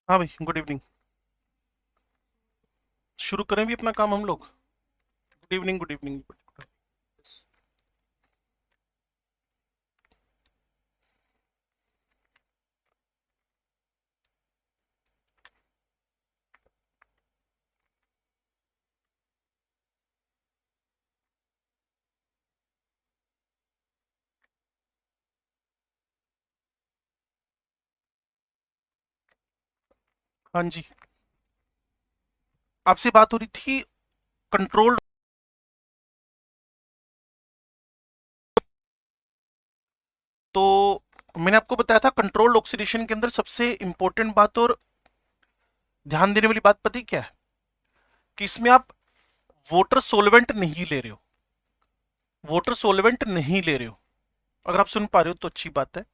हाँ भाई, good evening. शुरू करें भी अपना काम हम लोग। Good evening, good evening. हाँ जी, आपसे बात हो रही थी कंट्रोल। तो मैंने आपको बताया था कंट्रोल्ड ऑक्सीडेशन के अंदर सबसे इंपॉर्टेंट बात और ध्यान देने वाली बात पता है क्या है? कि इसमें आप वाटर सोलवेंट नहीं ले रहे हो। वाटर सोलवेंट नहीं ले रहे हो। अगर आप सुन पा रहे हो तो अच्छी बात है।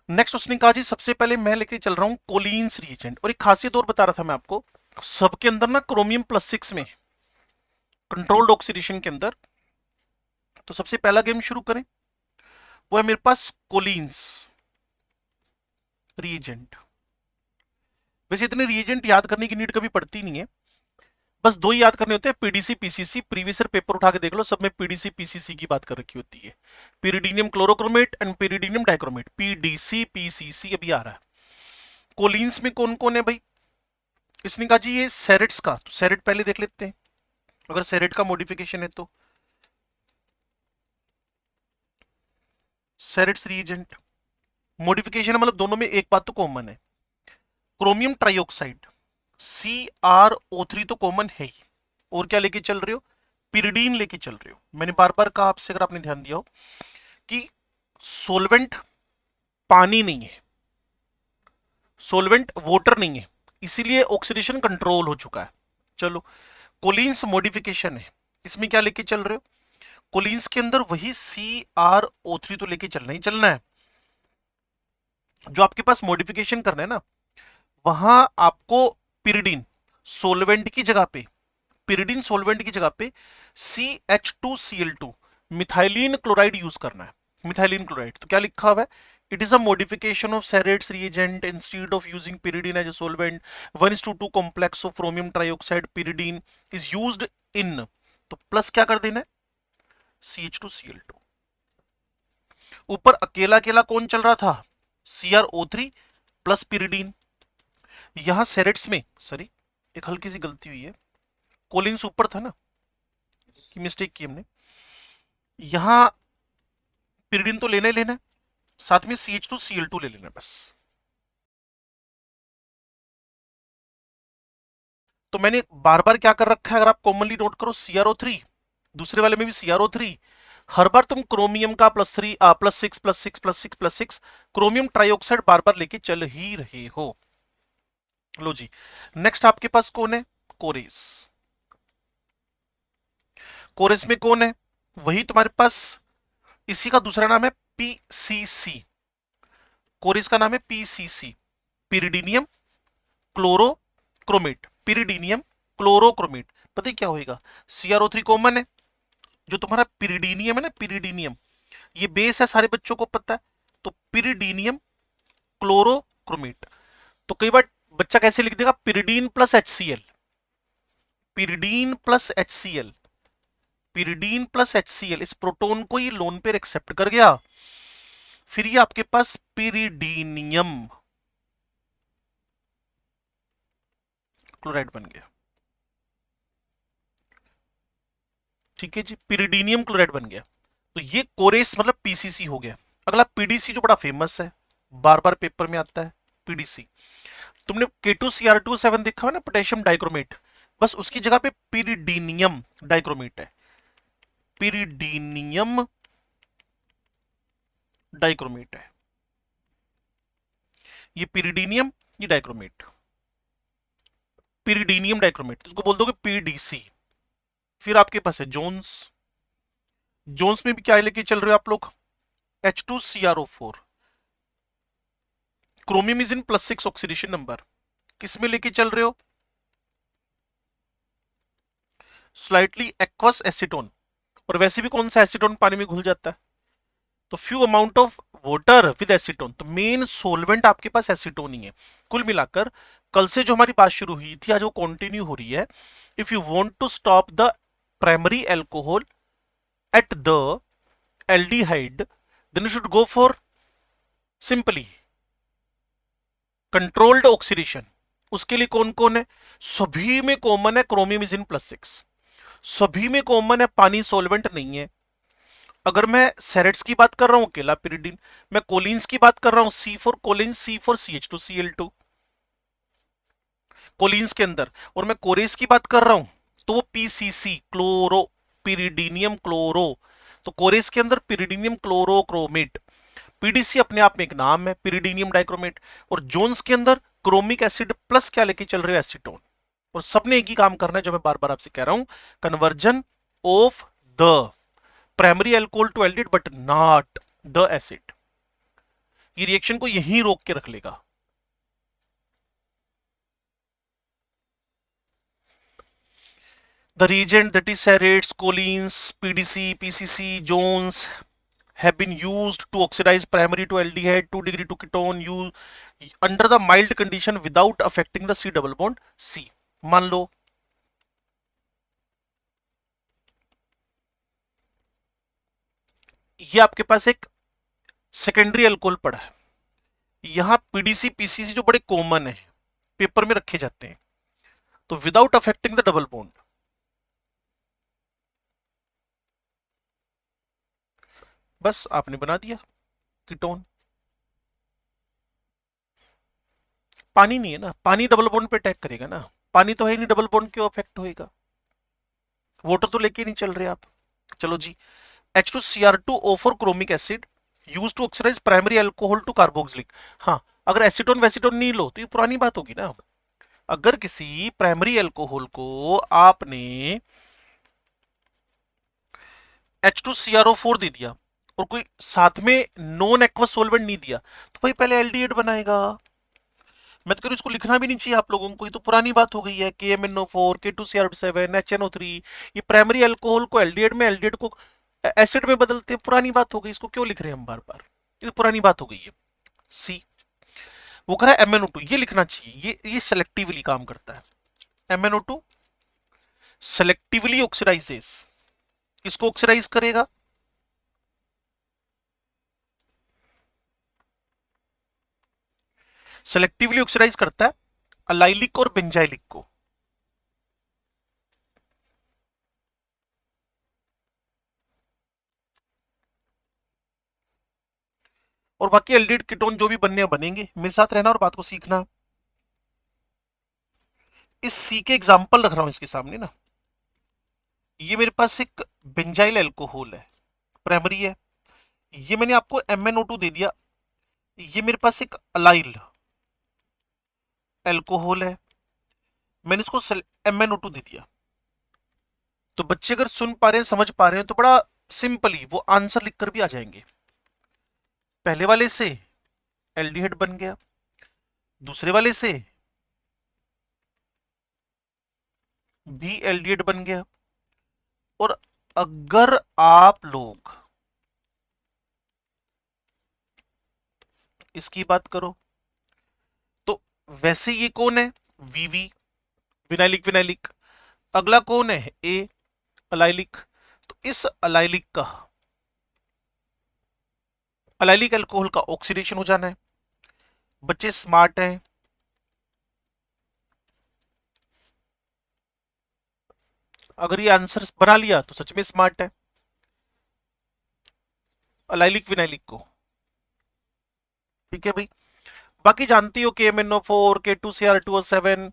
नेक्स्ट उसने कहा जी सबसे पहले मैं लेके चल रहा हूँ कोलिन्स रिएजेंट, और एक खासियत और बता रहा था मैं आपको। सबके अंदर ना क्रोमियम+6 में कंट्रोल्ड ऑक्सीडेशन के अंदर। तो सबसे पहला गेम शुरू करें, वो है मेरे पास कोलिन्स रिएजेंट। वैसे इतने रिएजेंट याद करने की नीड कभी पड़ती नहीं है, बस दो ही याद करने होते हैं, PDC PCC. Previous year paper उठा के देख लो, सब में पीडीसी पीसीसी की बात कर रखी होती है। pyridinium chlorochromate and pyridinium dichromate, PDC PCC अभी आ रहा है। कोलिन्स में कौन कौन है भाई? इसने कहा जी ये सेरेट्स का, तो सेरेट पहले देख लेते हैं अगर सेरेट का मॉडिफिकेशन है तो। सेरेट्स रिएजेंट मॉडिफिकेशन है, मतलब दोनों में एक बात तो कॉमन है, क्रोमियम ट्राइऑक्साइड। CrO3 तो कॉमन है ही, और क्या लेके चल रहे हो? पिरिडीन लेके चल रहे हो। मैंने बार बार कहा आपसे, अगर आपने ध्यान दिया हो, कि सोलवेंट पानी नहीं है, सोलवेंट वाटर नहीं है, इसीलिए ऑक्सीडेशन कंट्रोल हो चुका है। चलो, कोलिन्स मॉडिफिकेशन है, इसमें क्या लेके चल रहे हो? कोलिन्स के अंदर वही CrO3 तो लेके चलना ही चलना है। जो आपके पास मॉडिफिकेशन करना है ना, वहां आपको पिरिडीन सोलवेंट की जगह पे, पिरिडीन सोलवेंट की जगह पे CH2Cl2 मिथाइलिन क्लोराइड यूज करना है। मिथाइलिन क्लोराइड तो क्या लिखा हुआ है? It is a modification of Sarett's reagent instead of using pyridine as a solvent 1:2 complex of chromium trioxide pyridine is used in. तो प्लस क्या कर देना है? CH2Cl2। ऊपर अकेला अकेला कौन चल रहा था? CrO3 plus pyridine। यहां सेरेट्स में, सॉरी, एक हल्की सी गलती हुई है, कोलिन्स ऊपर था ना, की मिस्टेक की हमने। यहां pyridine तो लेना ही लेना है, साथ में CH2Cl2 ले लेना बस। तो मैंने बार बार क्या कर रखा है, अगर आप कॉमनली नोट करो, CrO3, दूसरे वाले में भी CrO3। हर बार तुम क्रोमियम का +6 क्रोमियम ट्राइऑक्साइड बार बार लेके चल ही रहे हो। लो जी, नेक्स्ट आपके पास कौन है? कोरेस। कोरेस में कौन है? वही तुम्हारे पास, इसी का दूसरा नाम है पीसीसी। कोरेस का नाम है पीसीसी, पिरिडीनियम क्लोरोक्रोमेट। पिरिडीनियम क्लोरोक्रोमेट। पता है क्या होएगा? CrO3 कॉमन है, जो तुम्हारा पिरिडीनियम है ना, पिरिडीनियम, ये बेस है, सारे बच्चों को पता है। तो पिरिडीनियम क्लोरोक्रोमेट। तो कई बार बच्चा कैसे लिख देगा? Pyridine plus HCl, pyridine plus HCl, pyridine plus HCl। इस प्रोटोन को ये लोन पेयर एक्सेप्ट कर गया, फिर ये आपके पास पिरिडीनियम क्लोराइड बन गया। ठीक है जी, पिरिडीनियम क्लोराइड बन गया। तो ये कोरेस मतलब पीसीसी हो गया। अगला पीडीसी, जो बड़ा फेमस है, बार बार पेपर में आता है, पीडीसी। तुमने K2Cr2 7 देखा है ना, पोटेशियम डाइक्रोमेट, बस उसकी जगह पे पिरिडीनियम डाइक्रोमेट है। पिरिडीनियम डाइक्रोमेट है, ये पिरिडीनियम, ये डाइक्रोमेट, पिरिडीनियम डाइक्रोमेट, तो इसको बोल दोगे पीडीसी। फिर आपके पास है जोन्स। जोन्स में भी क्या लेके चल रहे हो आप लोग? H2CrO4। Chromium is in +6 oxidation number, किस में लेके चल रहे हो? Slightly aqueous acetone. और वैसे भी कौन सा एसीटोन पानी में घुल जाता है? तो few amount of water with acetone, तो मेन सोलवेंट आपके पास एसीटोन ही है। कुल मिलाकर कल से जो हमारी बात शुरू हुई थी आज वो कंटिन्यू हो रही है। If you want to stop the primary alcohol at the aldehyde then you should go for simply controlled oxidation. उसके लिए कौन कौन है? सभी में कॉमन है क्रोमियम +6, सभी में कॉमन है पानी सोलवेंट नहीं है। अगर मैं सेरेट्स की बात कर रहा हूं अकेला पिरिडीन, मैं कोलिन्स की बात कर रहा हूं C4 Colin, C4 CH2Cl2 Collins के अंदर, और मैं कोरेस की बात कर रहा हूं तो वो PCC क्लोरो पिरिडीनियम क्लोरो, तो कोरेस के अंदर पिरिडीनियम क्लोरोक्रोमेट, पीडीसी अपने आप में एक नाम है पिरिडीनियम डाइक्रोमेट, और जोन्स के अंदर क्रोमिक एसिड प्लस क्या लेके चल रहे हो? एसीटोन। और सबने एक ही काम करना है जो मैं बार बार आपसे कह रहा हूं, conversion of the primary alcohol to aldehyde but not the acid. ये रिएक्शन को यहीं रोक के रख लेगा। The reagent that is Serrates, Collins, PDC, PCC, Jones have been used to oxidize primary to aldehyde 2 degree to ketone under the mild condition without affecting the C double bond C। मान लो ये आपके पास एक secondary alcohol पड़ा है, यहां PDC PCC जो बड़े common है पेपर में रखे जाते हैं, तो without affecting the double bond बस आपने बना दिया कीटोन। पानी नहीं है ना, पानी डबल बॉन्ड पे अटैक करेगा ना, पानी तो है नहीं, डबल बॉन्ड क्यों अफेक्ट होएगा? वाटर तो लेके नहीं चल रहे आप। चलो जी, H2Cr2O4 chromic acid use to oxidise primary alcohol to carboxylic. हाँ, अगर एसीटोन वेसीटोन नहीं लो तो ये पुरानी बात होगी ना। अगर किसी प्राइमरी अल्कोहल को आपने H2CrO4 दे दिया और कोई साथ में नॉन एक्वस सोल्वेंट नहीं दिया, तो भाई पहले एल्डिहाइड बनाएगा। मैं तो कह रही हूं इसको लिखना भी नहीं चाहिए आप लोगों को, ये तो पुरानी बात हो गई है। KMNO4 K2CR7 HNO3, ये प्राइमरी अल्कोहल को एल्डिहाइड में, एल्डिहाइड को एसिड में बदलते हैं, पुरानी बात हो गई, इसको क्यों लिख रहे हैं हम बार बार? ये तो पुरानी बात हो गई है। सी वो कह रहा है MnO2, ये लिखना चाहिए, ये सेलेक्टिवली काम करता है। MnO2 सेलेक्टिवली ऑक्सीडाइजेस, इसको ऑक्सीडाइज करेगा, सेलेक्टिवली ऑक्सीडाइज करता है अलाइलिक और बेंजाइलिक को। और बाकी एल्डिहाइड कीटोन जो भी बनने बनेंगे, मेरे साथ रहना और बात को सीखना। इस सी के एग्जांपल रख रहा हूं इसके सामने ना, ये मेरे पास एक बेंजाइल अल्कोहल है, प्राइमरी है, ये मैंने आपको MnO2 दे दिया, ये मेरे पास एक अलाइल अल्कोहल है, मैंने इसको MnO2 दे दिया। तो बच्चे अगर सुन पा रहे हैं, समझ पा रहे हैं, तो बड़ा सिंपली वो आंसर लिखकर भी आ जाएंगे। पहले वाले से एल्डिहाइड बन गया, दूसरे वाले से भी एल्डिहाइड बन गया। और अगर आप लोग इसकी बात करो तो वैसे ये कौन है? वीवी विनाइलिक विनाइलिक। अगला कौन है? ए अलाइलिक। तो इस अलाइलिक का, अलाइलिक अल्कोहल का ऑक्सीडेशन हो जाना है। बच्चे स्मार्ट हैं, अगर ये आंसर बना लिया तो सच में स्मार्ट है। अलाइलिक विनाइलिक को, ठीक है भाई। बाकी जानती हो KMNO4 K2CR2O7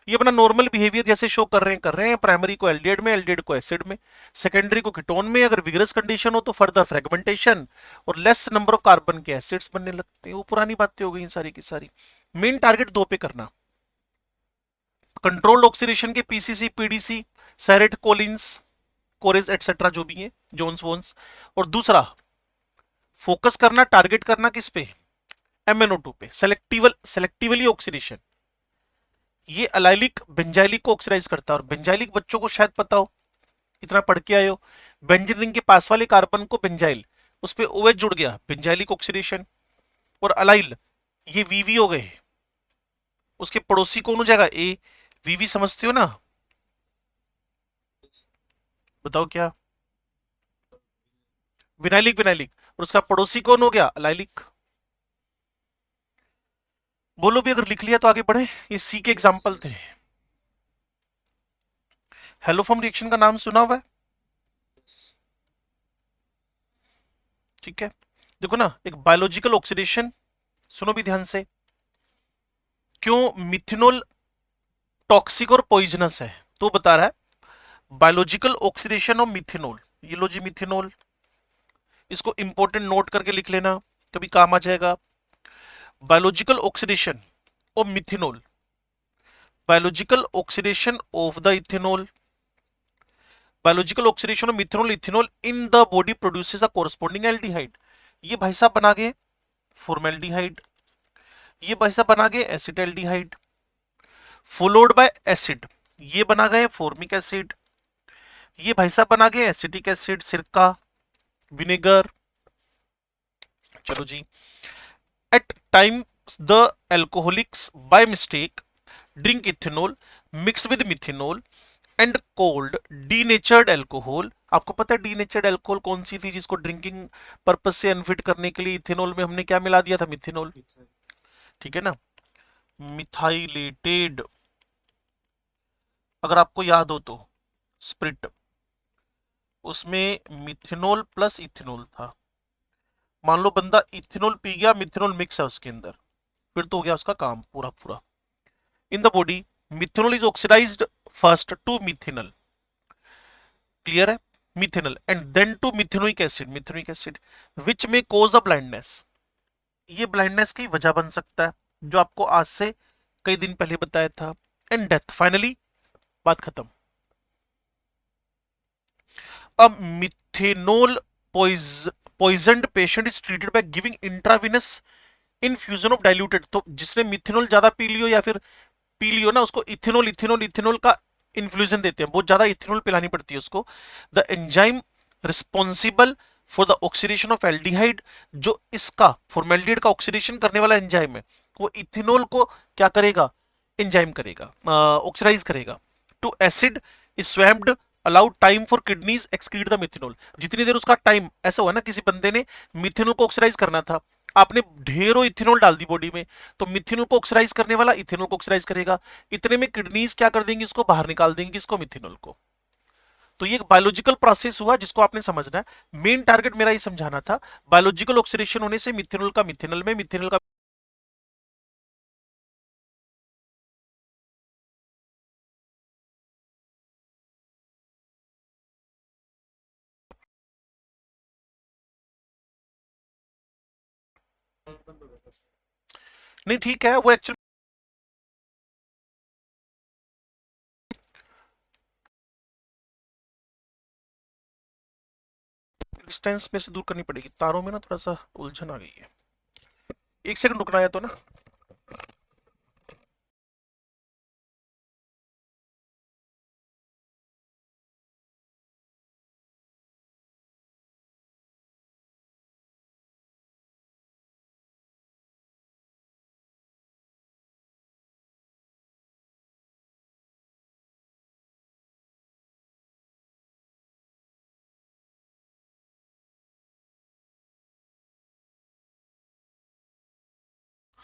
ये अपना नॉर्मल बिहेवियर जैसे शो कर रहे हैं। प्राइमरी को एल्डिहाइड में, एल्डिहाइड को एसिड में, सेकेंडरी को कीटोन में। अगर विगरस कंडीशन हो तो फर्दर फ्रेगमेंटेशन और लेस नंबर ऑफ कार्बन के एसिड्स बनने लगते हैं। वो पुरानी बातें हो गई सारी की सारी। मेन टारगेट दो पे करना, कंट्रोल्ड ऑक्सीडेशन के PCC PDC सेरेट कोलिन्स कोरेस एटसेट्रा जो भी है, जोन्स वोन्स। और दूसरा फोकस करना, टारगेट करना किस पे? MnO2 पे, सेलेक्टिवली ऑक्सीडेशन। ये अलाइलिक बेंजाइलिक को ऑक्सीडाइज करता है। और बेंजाइलिक बच्चों को शायद पता हो, इतना पढ़ के आए हो, बेंजीन रिंग के पास वाले कार्बन को बेंजाइल, उस पे OH जुड़ गया, बेंजाइलिक ऑक्सीडेशन। और अलाइल, ये VV हो गए, उसके पड़ोसी कौन हो जाएगा, A। VV समझते हो ना, बताओ क्या, विनाइलिक, विनाइलिक। और उसका पड़ोसी कौन हो गया, अलाइलिक। बोलो भी, अगर लिख लिया तो आगे बढ़े। ये सी के एग्जाम्पल थे। हेलोफॉर्म रिएक्शन का नाम सुना हुआ है, ठीक है। देखो ना, एक बायोलॉजिकल ऑक्सीडेशन, सुनो भी ध्यान से, क्यों मिथेनॉल टॉक्सिक और पॉइजनस है, तो बता रहा है बायोलॉजिकल ऑक्सीडेशन ऑफ मिथेनॉल। ये लो जी मिथेनॉल, इसको इंपॉर्टेंट नोट करके लिख लेना, कभी काम आ जाएगा। Biological oxidation of methanol, biological oxidation of the ethanol, biological oxidation of methanol ethanol in the body produces a corresponding aldehyde. ये भाई साहब बना गए फॉर्मेल्डिहाइड, ये भाई साहब बना गए एसिटाल्डिहाइड, फॉलोड बाय एसिड, ये बना गए फॉर्मिक एसिड, ये भाई साहब बना गए एसिटिक एसिड, सिरका, विनेगर। चलो जी, at time the alcoholics by mistake drink ethanol mix with methanol and called denatured alcohol. आपको पता है डीनेचर्ड एल्कोहल कौन सी थी, जिसको ड्रिंकिंग पर्पज से अनफिट करने के लिए इथेनॉल में हमने क्या मिला दिया था, मिथेनॉल, ठीक है ना, मिथाइलेटेड। अगर आपको याद हो तो स्प्रिट, उसमें मिथेनॉल प्लस इथेनॉल था। मान लो बंदा इथेनॉल पी गया, मिथेनॉल मिक्स है उसके अंदर, फिर तो हो गया उसका काम पूरा पूरा। In the body methanol is oxidised first to methanol, clear है, methanol and then to methanoic acid, methanoic acid which may cause the blindness. ये ब्लाइंडनेस की वजह बन सकता है, जो आपको आज से कई दिन पहले बताया था, एंड डेथ, फाइनली बात खत्म। अब methanol poisoned patient is treated by giving intravenous infusion of diluted. तो जिसने मिथेनॉल ज्यादा पी लियो या फिर पी लियो ना, उसको इथेनॉल इथेनॉल इथेनॉल का इन्फ्यूजन देते हैं, बहुत ज्यादा इथेनॉल पिलानी पड़ती है उसको। The enzyme responsible for the oxidation of aldehyde, जो इसका फॉर्मेल्डिहाइड का ऑक्सीडेशन करने वाला एंजाइम है, वो इथेनॉल को क्या करेगा, एंजाइम करेगा, ऑक्सीडाइज करेगा। To acid is swamped, allowed time for kidneys excrete the methanol. जितनी देर उसका टाइम, ऐसा हुआ ना किसी बंदे ने मिथेनॉल को ऑक्सीडाइज करना था, आपने ढेरों इथेनॉल डाल दी बॉडी में, तो मिथेनॉल को ऑक्सीडाइज करने वाला इथेनॉल को ऑक्सीडाइज करेगा, इतने में किडनीज क्या कर देंगी, इसको बाहर निकाल देंगी, इसको मिथेनॉल को। तो ये एक बायोलॉजिकल प्रोसेस हुआ जिसको आपने समझना है। मेन टारगेट मेरा ये समझाना था, बायोलॉजिकल ऑक्सीडेशन होने से मिथेनॉल का मिथेनॉल में, मिथेनॉल का नहीं, ठीक है, वो एक्चुअली डिस्टेंस में से दूर करनी पड़ेगी, तारों में ना थोड़ा सा उलझन आ गई है। एक सेकंड रुकना है तो ना।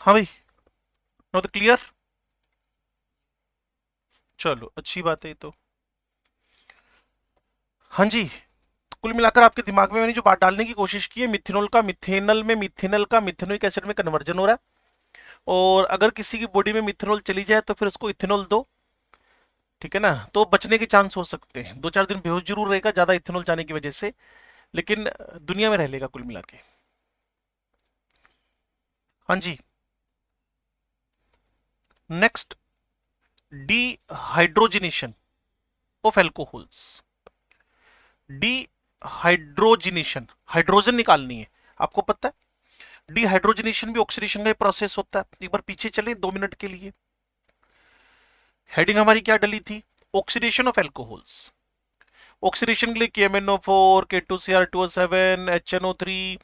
हाँ भाई, नो तो क्लियर, चलो अच्छी बात है ये तो। हाँ जी, कुल मिलाकर आपके दिमाग में मैंने जो बात डालने की कोशिश की है, मिथेनॉल का मिथेनल में, मिथेनल का मिथेनोइक एसिड में कन्वर्जन हो रहा है, और अगर किसी की बॉडी में मिथेनॉल चली जाए तो फिर उसको इथेनॉल दो, ठीक है ना, तो बचने के चांस हो सकते हैं, 2-4 दिन बेहोश जरूर रहेगा ज्यादा इथेनॉल जाने की वजह से, लेकिन दुनिया में रह लेगा कुल मिला के। हाँ जी, next, dehydrogenation of alcohols. Dehydrogenation, hydrogen निकालनी है, आपको पता है डीहाइड्रोजिनेशन भी ऑक्सीडेशन का प्रोसेस होता है। एक बार पीछे चलें 2 मिनट के लिए, हेडिंग हमारी क्या डली थी, ऑक्सीडेशन ऑफ एल्कोहल्स। ऑक्सीडेशन के लिए KMnO4, K2Cr2O7, HNO3,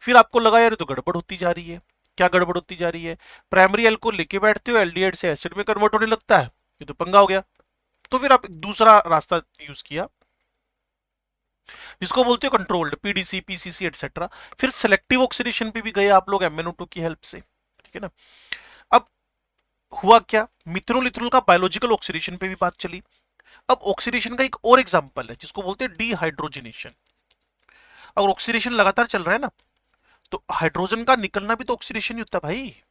फिर आपको लगा यार ये तो गड़बड़ होती जा रही है। क्या गड़बड़ होती जा रही है? प्राइमरी अल्कोहल लेके बैठते हो, एल्डिहाइड से एसिड में कन्वर्ट होने लगता है, ये तो पंगा हो गया। तो फिर आप दूसरा रास्ता यूज किया जिसको बोलते हो कंट्रोल्ड, PDC, PCC एटसेट्रा। फिर सेलेक्टिव ऑक्सीडेशन पे भी गए आप लोग MnO2 की हेल्प से, ठीक है ना। अब हुआ क्या, मिथेनॉल इथेनॉल का बायोलॉजिकल ऑक्सीडेशन पे भी बात चली। अब ऑक्सीडेशन का एक और एग्जांपल है जिसको बोलते हैं डिहाइड्रोजनेशन। अगर ऑक्सीडेशन लगातार चल रहा है ना, तो हाइड्रोजन का निकलना भी तो ऑक्सीडेशन ही होता है भाई।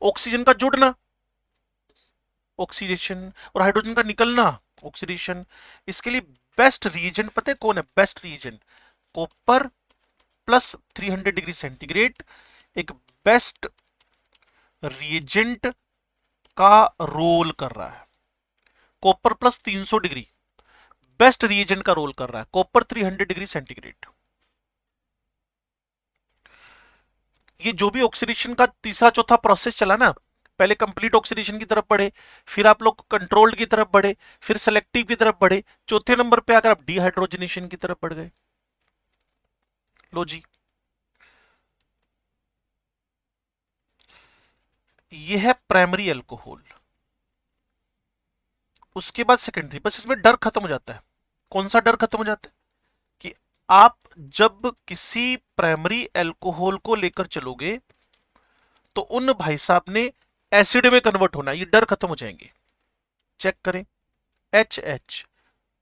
ऑक्सीजन का जुड़ना ऑक्सीडेशन, और हाइड्रोजन का निकलना ऑक्सीडेशन। इसके लिए बेस्ट रिएजेंट पता है कौन है? Best reagent copper plus 300 degree centigrade एक बेस्ट रिएजेंट का रोल कर रहा है। Copper plus 300 degree best reagent का रोल कर रहा है, कॉपर 300 डिग्री सेंटीग्रेड। ये जो भी ऑक्सीडेशन का तीसरा चौथा प्रोसेस चला ना, पहले कंप्लीट ऑक्सीडेशन की तरफ बढ़े, फिर आप लोग कंट्रोल्ड की तरफ बढ़े, फिर सेलेक्टिव की तरफ बढ़े, चौथे नंबर पे आकर आप डिहाइड्रोजनेशन की तरफ बढ़ गए। लो जी, ये है प्राइमरी अल्कोहल। उसके बाद सेकेंडरी, बस इसमें डर खत्म हो जाता है। कौन सा डर खत्म हो जाता है? कि आप जब किसी प्राइमरी अल्कोहल को लेकर चलोगे तो उन भाई साहब ने एसिड में कन्वर्ट होना, ये डर खत्म हो जाएंगे। चेक करें, H H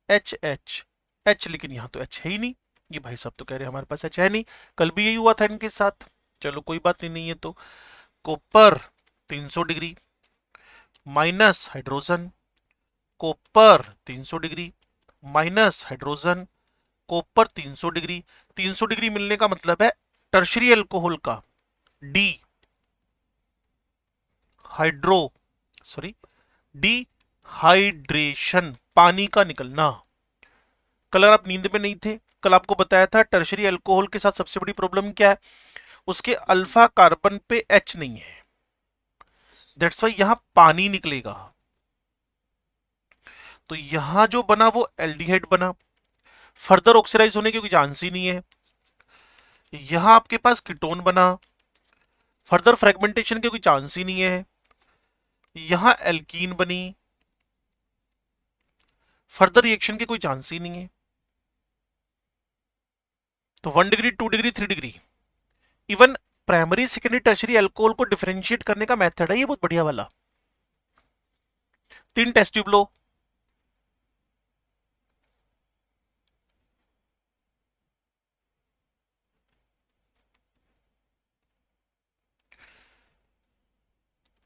H H H, लेकिन यहां तो एच है ही नहीं। ये भाई साहब तो कह रहे हैं हमारे पास एच है नहीं, कल भी यही हुआ था इनके साथ। चलो कोई बात नहीं है। तो copper 300 degree minus hydrogen, copper 300 degree minus hydrogen, copper 300 degree. 300 degree मिलने का मतलब है टर्शरी अल्कोहल का डी हाइड्रो सॉरी डिहाइड्रेशन, पानी का निकलना। कल आप नींद में नहीं थे, कल आपको बताया था टर्शरी अल्कोहल के साथ सबसे बड़ी प्रॉब्लम क्या है? उसके अल्फा कार्बन पे H नहीं है, दैट्स वाई यहां पानी निकलेगा। तो यहां जो बना वो एल्डिहाइड बना, फर्दर ऑक्सीडाइज होने की कोई चांस ही नहीं है। यहां आपके पास कीटोन बना, फर्दर फ्रेगमेंटेशन के कोई चांस ही नहीं है। यहां एल्कीन बनी, फर्दर रिएक्शन के कोई चांस ही नहीं है। तो 1 degree 2 degree 3 degree, even primary secondary tertiary alcohol को डिफरेंशिएट करने का मेथड है ये बहुत बढ़िया वाला। 3 टेस्ट ट्यूब लो,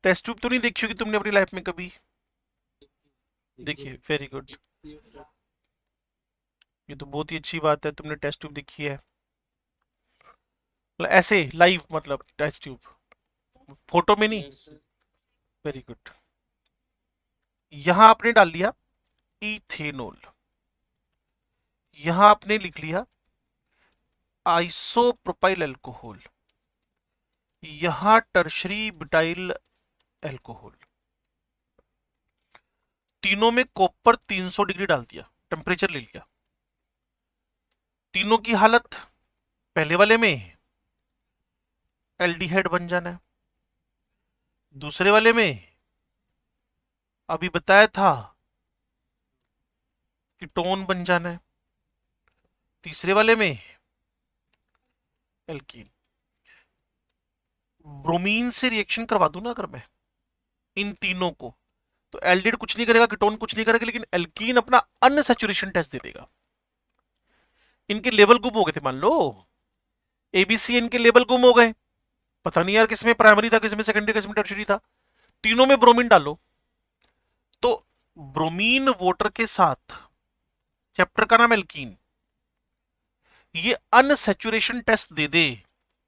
टेस्ट ट्यूब तो नहीं देखी होगी तुमने अपनी लाइफ में कभी? देखिए, वेरी गुड, ये तो बहुत ही अच्छी बात है, तुमने टेस्ट ट्यूब देखी है। मतलब ऐसे लाइव, मतलब टेस्ट ट्यूब, फोटो में नहीं। Very good. यहां आपने डाल लिया इथेनॉल, यहां आपने लिख लिया आइसोप्रोपाइल अल्कोहल, यहां टर्शरी ब्यूटाइल अल्कोहल। तीनों में कॉपर 300 डिग्री डाल दिया, टेम्परेचर ले लिया। तीनों की हालत, पहले वाले में एल्डिहाइड बन जाना है, दूसरे वाले में अभी बताया था कीटोन बन जाना है, तीसरे वाले में एल्कीन। ब्रोमीन से रिएक्शन करवा दूं ना अगर मैं इन तीनों को, तो एल्डिहाइड कुछ नहीं करेगा, कीटोन कुछ नहीं करेगा, लेकिन एल्कीन अपना अनसैचुरेशन टेस्ट दे देगा। इनके लेवल गुम हो गए थे, मान लो एबीसी, इनके लेवल गुम हो गए, पता नहीं यार किसमें प्राइमरी था, किसमें सेकेंडरी, किसमें टर्शरी था। तीनों में ब्रोमीन डालो, तो ब्रोमीन वाटर के साथ, चैप्टर का नाम एल्कीन, ये अनसैचुरेशन टेस्ट दे दे,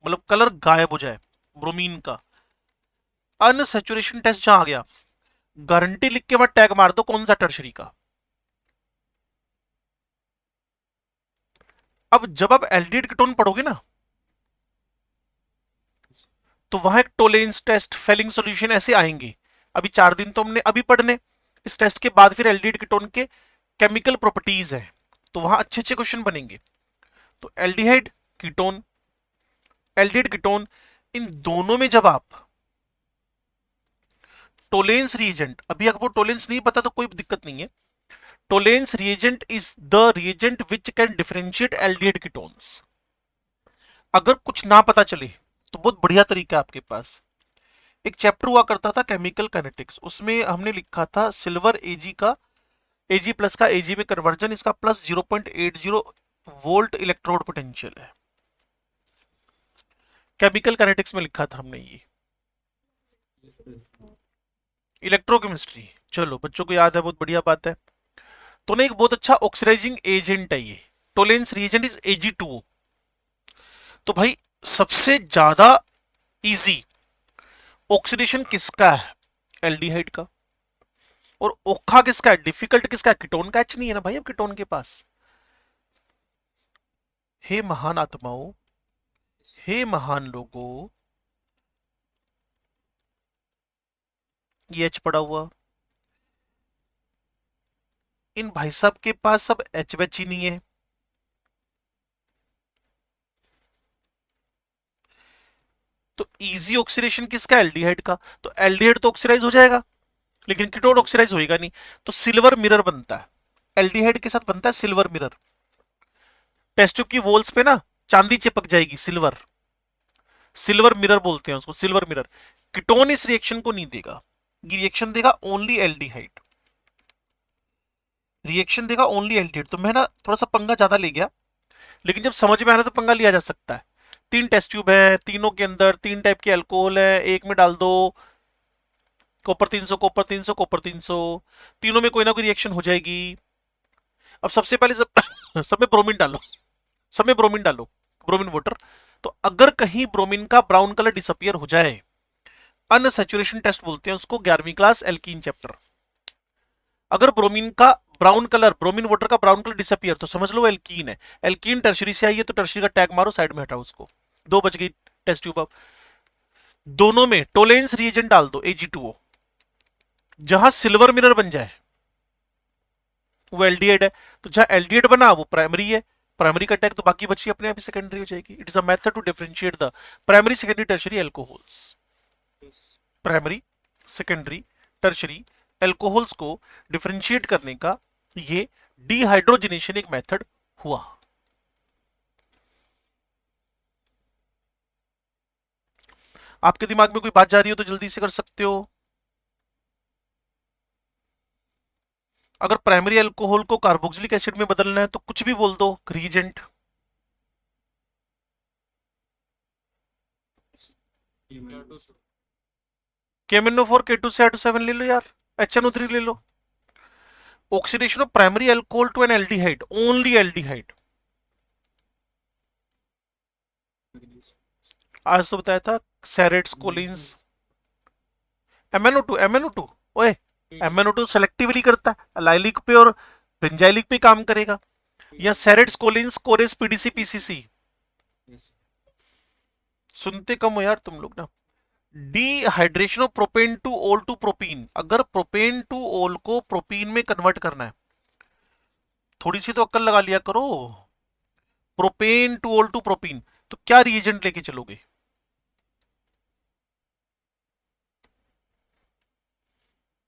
मतलब कलर गायब हो जाए ब्रोमीन का, अनसैचुरेशन टेस्ट जहां आ गया, गारंटी लिख के बाद टैग मार दो कौन सा टर्शरी का। अब जब आप एल्डिहाइड कीटोन पढ़ोगे ना, तो वहां एक टोलेंस टेस्ट, फेलिंग सॉल्यूशन ऐसे आएंगे। अभी 4 दिन तो हमने अभी पढ़ने, इस टेस्ट के बाद फिर एल्डिहाइड कीटोन के केमिकल प्रॉपर्टीज है, तो वहां अच्छे अच्छे क्वेश्चन बनेंगे। तो एल्डिहाइड कीटोन, एल्डिहाइड कीटोन, इन दोनों में जब आप टोलेंस रिएजेंट, अभी आपको टोलेंस नहीं पता तो कोई दिक्कत नहीं है। Tollens reagent is the reagent which can differentiate aldehyde ketones. अगर कुछ ना पता चले तो बहुत बढ़िया तरीका है आपके पास। एक चैप्टर हुआ करता था केमिकल काइनेटिक्स, उसमें हमने लिखा था सिल्वर एजी का, एजी प्लस का एजी में कन्वर्जन, इसका प्लस 0.80 वोल्ट इलेक्ट्रोड पोटेंशियल है। केमिकल काइनेटिक्स में लिखा था हमने ये, इलेक्ट्रोकेमिस्ट्री। चलो बच्चों को याद है, बहुत बढ़िया बात है। तो ना एक बहुत अच्छा ऑक्सीडाइजिंग एजेंट है ये, टोलेंस रिएजेंट इज Ag2O। तो भाई सबसे ज्यादा इजी ऑक्सीडेशन किसका है? एल्डिहाइड का। और ओखा किसका है? डिफिकल्ट किसका है? कीटोन का। एच नहीं है ना भाई अब कीटोन के पास। हे महान आत्माओं, हे महान लोगों, ये एच पड़ा हुआ, इन भाई साहब के पास सब एच वेच ही नहीं है। तो इजी ऑक्सीडेशन किसका? एल्डिहाइड का। तो एल्डिहाइड तो ऑक्सीडाइज हो जाएगा, लेकिन कीटोन ऑक्सीडाइज होएगा नहीं। तो सिल्वर मिरर बनता है, एल्डिहाइड के साथ बनता है सिल्वर मिरर। टेस्ट ट्यूब की वॉल्स पे ना चांदी चिपक जाएगी, सिल्वर, सिल्वर मिरर बोलते हैं उसको, सिल्वर मिरर। कीटोन इस रिएक्शन को नहीं देगा, ये रिएक्शन देगा ओनली एल्डिहाइड, रिएक्शन देगा ओनली एल्डिहाइड। तो मैं ना थोड़ा सा पंगा ज्यादा ले गया, लेकिन जब समझ में आ रहा है तो पंगा लिया जा सकता है। 3 टेस्ट ट्यूब है, तीनों के अंदर 3 टाइप के अल्कोहल है, एक में डाल दो कॉपर 300, कॉपर 300, कॉपर 300, तीनों में कोई ना कोई रिएक्शन हो जाएगी। अब सबसे पहले सब में ब्रोमीन डालो, सब में ब्रोमीन डालो, ब्रोमीन वाटर। तो अगर कहीं ब्रोमीन का ब्राउन कलर डिसअपियर हो जाए, अनसैचुरेशन टेस्ट बोलते हैं उसको, 11वीं क्लास एल्कीन चैप्टर। अगर ब्रोमीन का ब्राउन कलर, ब्रोमीन वाटर का ब्राउन कलर डिसअपियर, तो समझ लो एल्कीन है। एल्कीन टर्शरी से आई है तो टर्शरी का टैग मारो, साइड में हटाओ उसको। 2 बच गई टेस्ट ट्यूब। अब दोनों में टोलेंस रिएजेंट डाल दो Ag2O, जहां सिल्वर मिरर बन जाए वो एल्डिहाइड है। तो जहां एल्डिहाइड बना वो प्राइमरी है, प्राइमरी का टैग, तो बाकी बची अपने आप ही सेकेंडरी हो जाएगी। It is a method to differentiate the primary secondary tertiary alcohols. Primary secondary tertiary alcohols को डिफरेंशिएट करने का ये डिहाइड्रोजनेशन एक मेथड हुआ। आपके दिमाग में कोई बात जा रही हो तो जल्दी से कर सकते हो। अगर प्राइमरी अल्कोहल को कार्बोक्सिलिक एसिड में बदलना है तो कुछ भी बोल दो रीजेंट। KMnO4 K2CR2 7 ले लो यार, HNO3 ले लो। Oxidation of primary alcohol to an aldehyde, only aldehyde. आज तो बताया था सेरेट्स कोलिन्स, MnO2 ओए, MnO2 सेलेक्टिवली करता है, अलाइलिक पे और बेंजाइलिक पे काम करेगा। या Sarett's Collins Corey's PDC PCC. सुनते कम हो यार तुम लोग ना। Dehydration of propan two ol to propene, अगर प्रोपेन टू ओल को प्रोपीन में कन्वर्ट करना है, थोड़ी सी तो अक्ल लगा लिया करो। Propan two ol to propene, तो क्या रिएजेंट लेके चलोगे?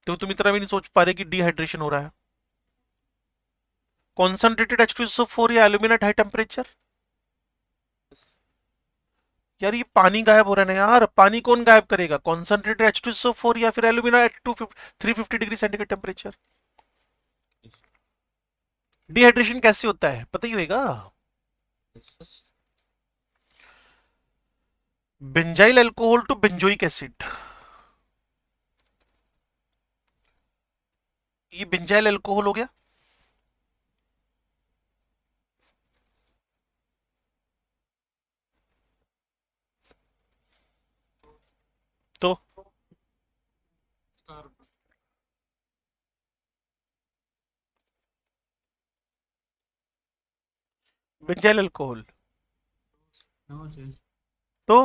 तो तुम इतना भी नहीं सोच पा रहे कि डिहाइड्रेशन हो रहा है। कॉन्सेंट्रेटेड H2SO4 या एल्यूमिनेट हाई टेम्परेचर। यार ये पानी गायब हो रहा है ना यार, पानी कौन गायब करेगा? कॉन्सेंट्रेटेड H2SO4 या फिर alumina at 350 degree centigrade temperature. Dehydration कैसे होता है पता ही होगा। Benzyl alcohol to benzoic acid, ये बेंजाइल अल्कोहल हो गया। तो बेंजाइल अल्कोहल तो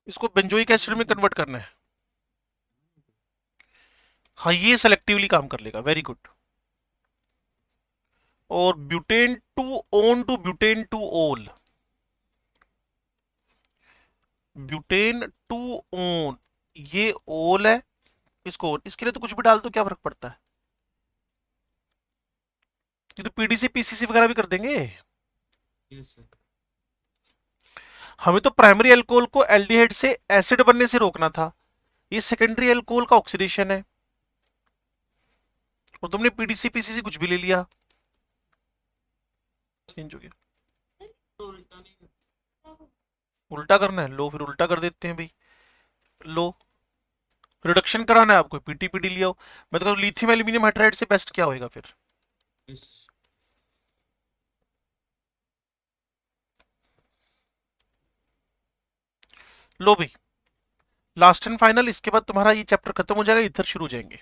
इसको बेंजोइक एसिड में कन्वर्ट करना है। हाँ, ये सेलेक्टिवली काम कर लेगा, वेरी गुड। और butan two one to butan two ol, butan two one, ये ओल है, इसको इसके लिए तो कुछ भी डाल दो, क्या फर्क पड़ता है, ये तो पीडीसी पीसीसी वगैरह भी कर देंगे। Yes sir. हमें तो प्राइमरी अल्कोहल को एल्डिहाइड से एसिड बनने से रोकना था, ये सेकेंडरी अल्कोहल का ऑक्सीडेशन है, और तुमने पीडीसी पीसीसी कुछ भी ले लिया, चेंज हो गया। तो उल्टा नहीं करता। उल्टा करना है, लो फिर उल्टा कर देते हैं भाई। लो, रिडक्शन कराना है आपको, पीटीपीडी लिया हो। मैं तो कहूँ लिथियम एल्यूमिनियम हाइड्राइड से बेस्ट क्या होएगा फिर। यस। लो भाई, लास्ट एंड फाइनल, इसके बाद तुम्हारा ये चैप्टर खत्म हो जाएगा, इधर शुरू हो जाएंगे।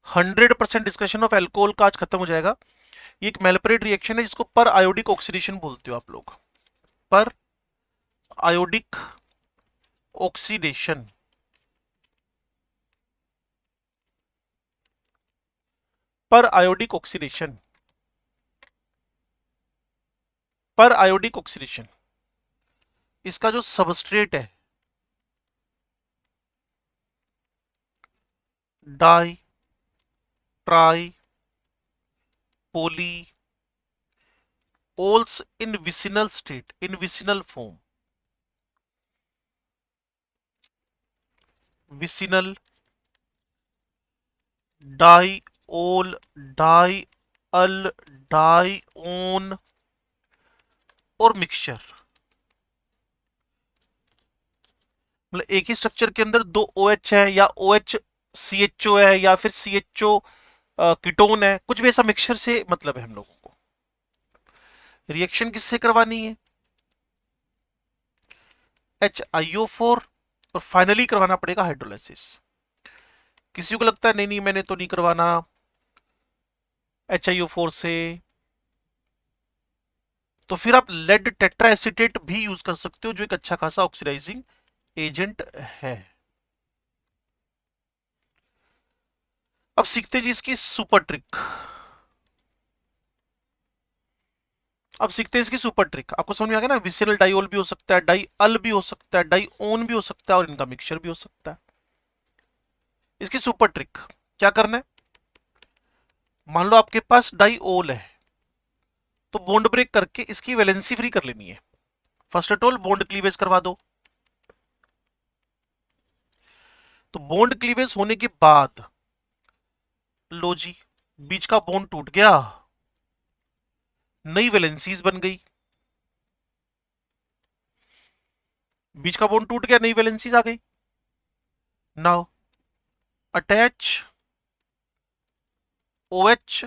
100% डिस्कशन ऑफ एल्कोहल का आज खत्म हो जाएगा। ये एक मेल्परेट रिएक्शन है जिसको पर आयोडिक ऑक्सीडेशन बोलते हो आप लोग, पर आयोडिक ऑक्सीडेशन, पर आयोडिक ऑक्सीडेशन, पर आयोडिक ऑक्सीडेशन, इसका जो सबस्ट्रेट है डाई ट्राई पोली ओल्स इन विसिनल स्टेट, इन विसिनल फॉर्म, विसिनल डाई ओल डाई अल डाई ओन और मिक्सचर, मतलब एक ही स्ट्रक्चर के अंदर दो ओ OH है, या ओ OH CHO है, या फिर CHO कीटोन है, कुछ भी ऐसा मिक्सचर से मतलब है हम लोगों को। रिएक्शन किससे करवानी है, HiO4, और फाइनली करवाना पड़ेगा हाइड्रोलाइसिस। किसी को लगता है नहीं नहीं मैंने तो नहीं करवाना HiO4 से, तो फिर आप लेड टेट्राएसिटेट भी यूज कर सकते हो, जो एक अच्छा खासा ऑक्सीडाइजिंग एजेंट है। अब सीखते हैं जी इसकी सुपर ट्रिक। अब सीखते हैं इसकी सुपर ट्रिक, आपको समझ में आ गया ना, विसिनल डाइओल भी हो सकता है, डाई अल भी हो सकता है, डाई ओन भी हो सकता है, और इनका मिक्सचर भी हो सकता है। इसकी सुपर ट्रिक क्या करना है, मान लो आपके पास डाई ओल है, तो बॉन्ड ब्रेक करके इसकी वैलेंसी फ्री कर लेनी है। First of all bond cleavage करवा दो, तो बॉन्ड क्लीवेज होने के बाद लो जी, बीच का बॉन्ड टूट गया, नई वैलेंसीज बन गई, बीच का बॉन्ड टूट गया, नई वैलेंसीज आ गई। Now attach OH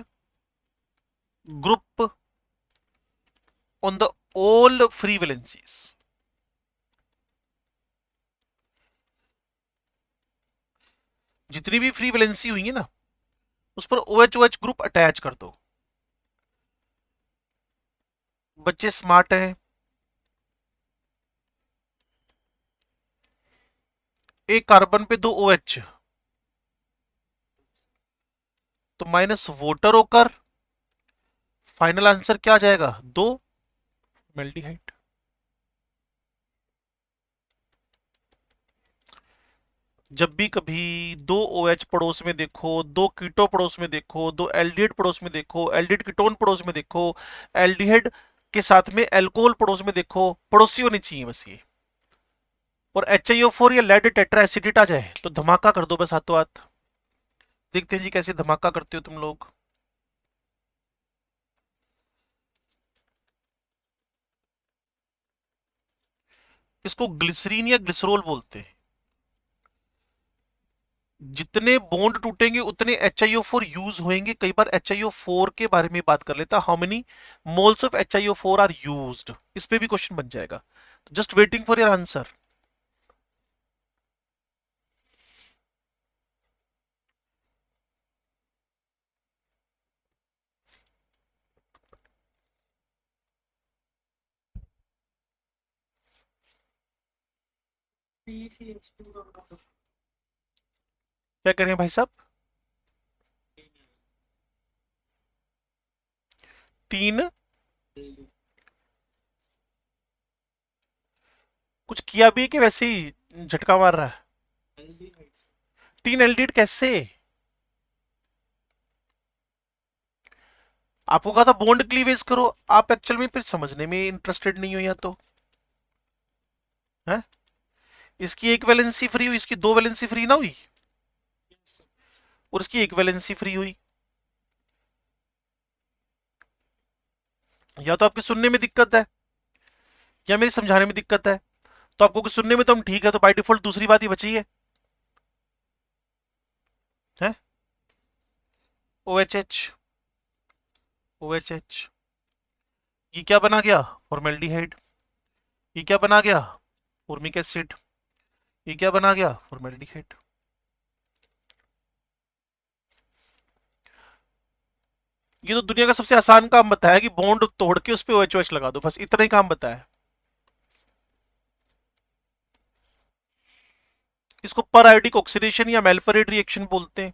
group on the all free valencies, जितनी भी फ्री वैलेंसी हुई है ना, उस पर OH ग्रुप अटैच कर दो। बच्चे स्मार्ट हैं, एक कार्बन पे दो OH, तो माइनस वोटर होकर फाइनल आंसर क्या आ जाएगा, दो मेल्डिहाइड। जब भी कभी दो OH पड़ोस में देखो, दो कीटो पड़ोस में देखो, दो एल्डिहाइड पड़ोस में देखो, एल्डिहाइड कीटोन पड़ोस में देखो, एल्डिहाइड के साथ में एल्कोहल पड़ोस में देखो, पड़ोसी होनी चाहिए बस ये, और HiO4 या लेड टेट्रा एसिडेट आ जाए तो धमाका कर दो बस हाथों हाथ। देखते हैं जी कैसे धमाका करते हो तुम लोग। इसको ग्लिसरीन या ग्लिसरोल बोलते हैं। जितने बॉन्ड टूटेंगे उतने HiO4 यूज होंगे। कई बार HiO4 के बारे में बात कर लेता, how many moles of HiO4 are used, इस पे भी क्वेश्चन बन जाएगा। Just waiting for your answer. क्या करें भाई साहब? 3 कुछ किया भी है कि वैसे ही झटका मार रहा है? 3 एल्डिहाइड कैसे? आपको कहा था बॉन्ड क्लीवेज करो, आप एक्चुअल में फिर समझने में इंटरेस्टेड नहीं हो या तो है। इसकी एक वैलेंसी फ्री हुई, इसकी 2 वैलेंसी फ्री ना हुई, और इसकी एक वैलेंसी फ्री हुई। या तो आपके सुनने में दिक्कत है या मेरी समझाने में दिक्कत है। तो आपको कि सुनने में तो हम ठीक है, तो बाय डिफॉल्ट दूसरी बात ही बची है O H H. O H H, ये क्या बना गया? फॉर्मेल्डिहाइड। ये क्या बना गया? Formic acid. ये क्या बना गया? फॉर्मेल्डिहाइड। ये तो दुनिया का सबसे आसान काम बताया कि बॉन्ड तोड़ के उस पर OH लगा दो, बस इतना ही काम बताया। इसको पर आयोडिक ऑक्सीडेशन या मेल्परेट रिएक्शन बोलते हैं।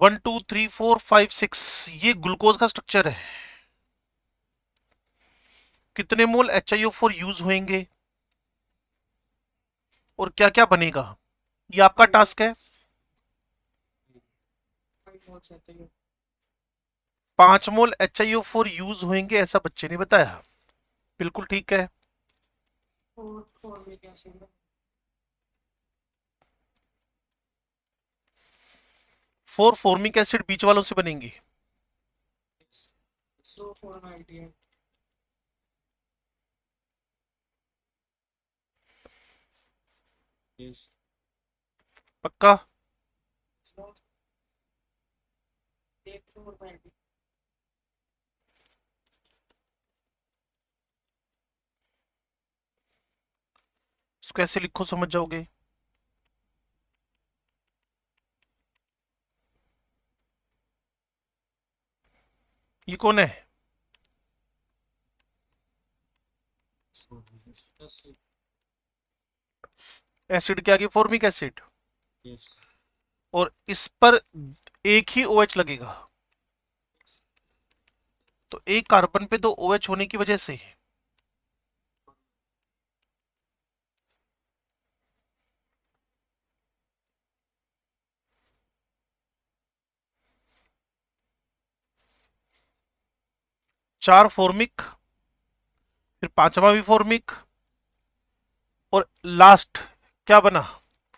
One two three four five six, ये ग्लूकोज का स्ट्रक्चर है। कितने मोल HiO4 यूज होंगे और क्या क्या बनेगा, ये आपका टास्क है। 5 मोल HiO4 यूज होंगे ऐसा बच्चे ने बताया। बिल्कुल ठीक है। 4 फॉर्मिक एसिड बीच वालों से बनेंगे। पक्का? इसको कैसे लिखो समझ जाओगे। ये कौन है? एसिड के आगे फॉर्मिक एसिड, और इस पर एक ही OH लगेगा, तो एक कार्बन पे 2 OH होने की वजह से 4 फॉर्मिक, फिर 5वां भी फॉर्मिक, और लास्ट क्या बना?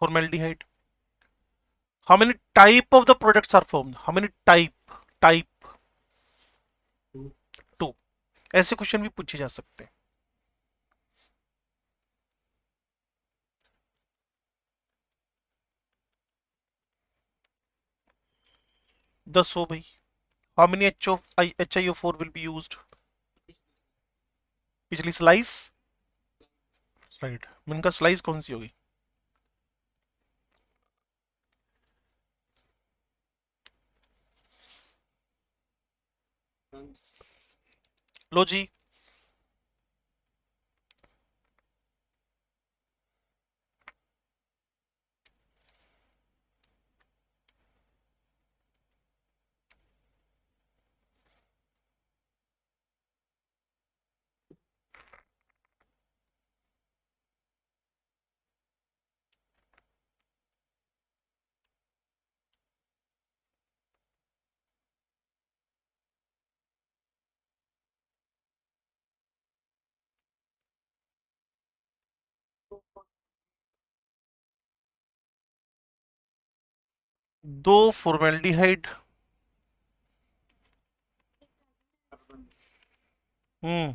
Formaldehyde. How many type of the products are formed? How many type? Type 2। ऐसे क्वेश्चन भी पूछे जा सकते हैं। 10 हो भाई। How many HiO4 will be used? पिछली स्लाइस स्लाइड में इनका स्लाइस कौन सी होगी? लो जी। दो फॉर्मेल्डिहाइड। हम्म।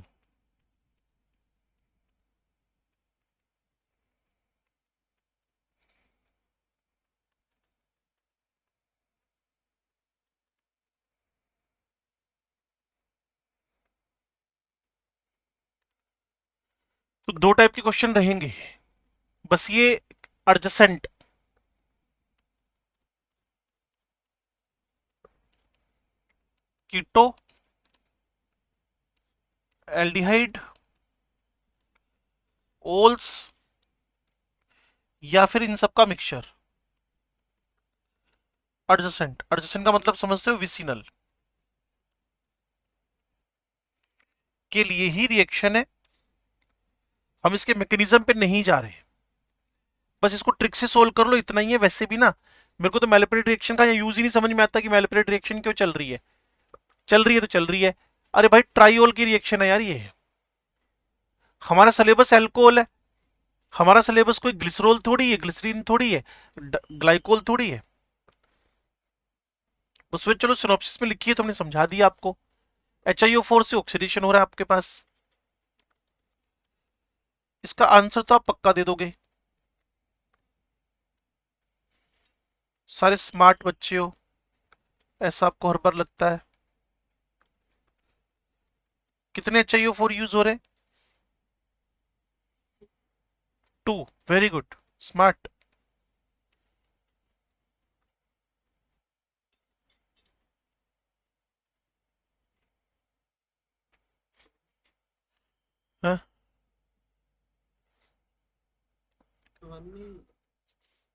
तो 2 टाइप के क्वेश्चन रहेंगे, बस ये एडजेसेंट। कीटो, एल्डिहाइड, ओल्स, या फिर इन सब का मिक्सचर। एडजेसेंट, एडजेसेंट का मतलब समझते हो, विसिनल के लिए ही रिएक्शन है। हम इसके मैकेनिज्म पे नहीं जा रहे, बस इसको ट्रिक से सोल्व कर लो, इतना ही है। वैसे भी ना मेरे को तो मैलिपुलेट रिएक्शन का यूज ही नहीं समझ में आता कि मैलिपुलेट रिएक्शन क्यों चल रही है। चल रही है तो चल रही है। अरे भाई ट्राइओल की रिएक्शन है यार ये। हमारा सिलेबस एल्कोहल है, हमारा सिलेबस कोई ग्लिसरॉल थोड़ी है, ग्लिसरीन थोड़ी है, ग्लाइकोल थोड़ी है। उसमें चलो सिनॉप्सिस में लिखी है तो हमने समझा दिया आपको। HiO4 से ऑक्सीडेशन हो रहा है आपके पास। इसका आंसर तो आप पक्का दे दोगे, सारे स्मार्ट बच्चे हो, ऐसा आपको हर बार लगता है। कितने HiO4 यूज हो रहे हैं? 2। Very good, smart. हाँ, वन नहीं।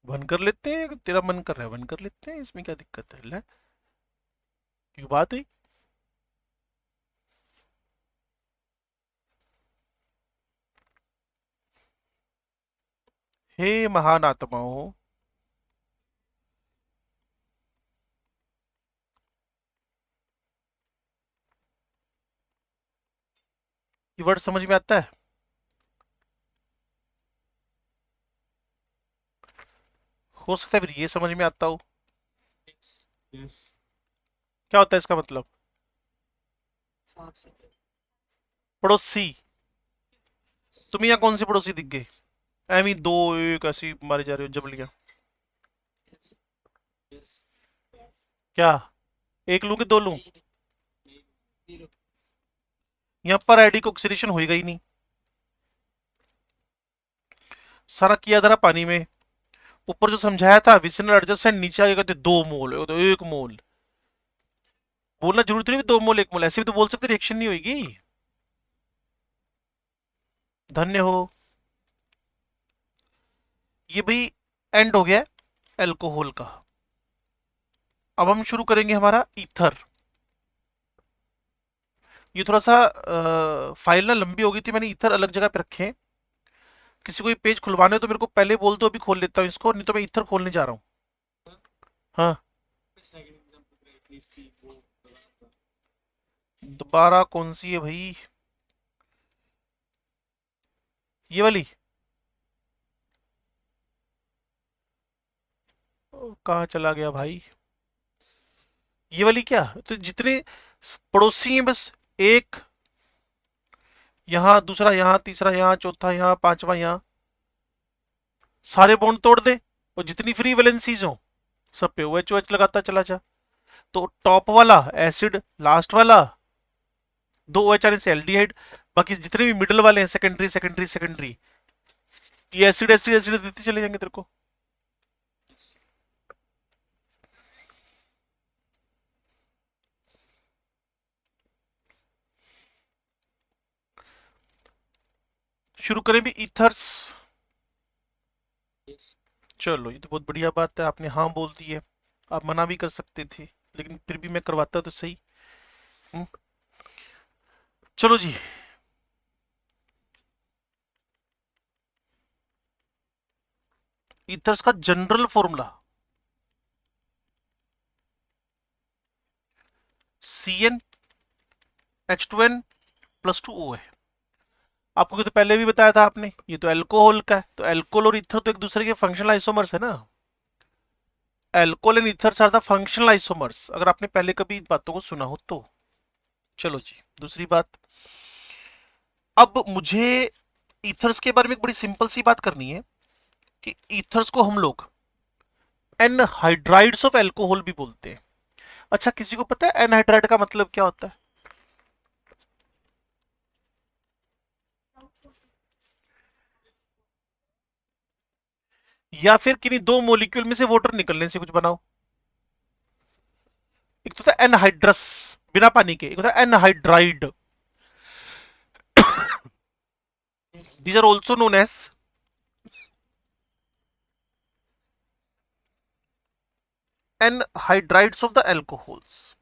वन कर लेते हैं, तेरा मन कर रहा है वन कर लेते हैं, इसमें क्या दिक्कत है? ले, क्यों बात हुई। हे महान आत्माओं, ये वर्ड समझ में आता है? हो सकता है फिर ये समझ में आता हो। यस। क्या होता है इसका मतलब? साफ सफाई। पड़ोसी। तुम्हें यहाँ कौन से पड़ोसी दिख गए? एमी दो एक ऐसी मारे जा रहे हो जबलियां। यस। यस। क्या एक लूं कि दो लूं? जीरो। यहाँ पर आईडी को ऑक्सीडेशन होएगा ही नहीं, सारा किया धरा पानी में। ऊपर जो समझाया था विसिनल एडजस्टेंट, नीचे आएगा तो 2 मोल तो 1 मोल। बोलना जरूरत नहीं 2 मोल 1 मोल, ऐसे भी तो बोल सकते रिएक्शन नहीं होगी। धन्य हो। ये भाई एंड हो गया एल्कोहल का। अब हम शुरू करेंगे हमारा ईथर। ये थोड़ा सा फाइल ना लंबी हो गई थी, मैंने ईथर अलग जगह पे रखे हैं। किसी को ये पेज खुलवाने हो तो मेरे को पहले बोल दो, अभी खोल लेता हूँ इसको, नहीं तो मैं ईथर खोलने जा रहा हूँ। हाँ, सेकंड एग्जांपल प्लीज की वो दोबारा कौन सी है भाई? ये वाली? कहाँ चला गया भाई? ये वाली क्या? तो जितने पड़ोसी हैं बस, एक यहाँ, दूसरा यहाँ, तीसरा यहाँ, चौथा यहाँ, पांचवा यहाँ, सारे बॉन्ड तोड़ दे और जितनी फ्री वैलेंसीज हो सब पे OH लगाता चला जा। तो टॉप वाला एसिड, लास्ट वाला 2 OH आने से एल्डिहाइड, बाकी जितने भी मिडल वाले हैं सेकेंडरी सेकेंडरी सेकेंडरी, ये एसिड एसिड एसिड देते चले जाएंगे तेरे को। शुरू करें भी ईथर्स। यस। चलो ये तो बहुत बढ़िया बात है, आपने हाँ बोल दी है। आप मना भी कर सकते थे, लेकिन फिर भी मैं करवाता तो सही। हम्म, चलो जी। ईथर्स का जनरल फॉर्मूला CnH2n+2O है। आपको तो पहले भी बताया था आपने, ये तो अल्कोहल का है, तो अल्कोहल और ईथर तो एक दूसरे के फंक्शनल आइसोमर्स है ना। Alcohol and ethers are the functional isomers, अगर आपने पहले कभी बातों को सुना हो तो। चलो जी, दूसरी बात। अब मुझे ईथर्स के बारे में एक बड़ी सिंपल सी बात करनी है कि ईथर्स को हम लोग एनहाइड्राइड्स ऑफ एल्कोहल भी बोलते हैं। अच्छा, किसी को पता है एनहाइड्राइड का मतलब क्या होता है? या फिर किन्हीं दो मॉलिक्यूल में से वाटर निकलने से कुछ बनाओ। एक एक तो था एनहाइड्रस बिना पानी के, एक होता है anhydride. Yes. These are also known as anhydrides of the alcohols.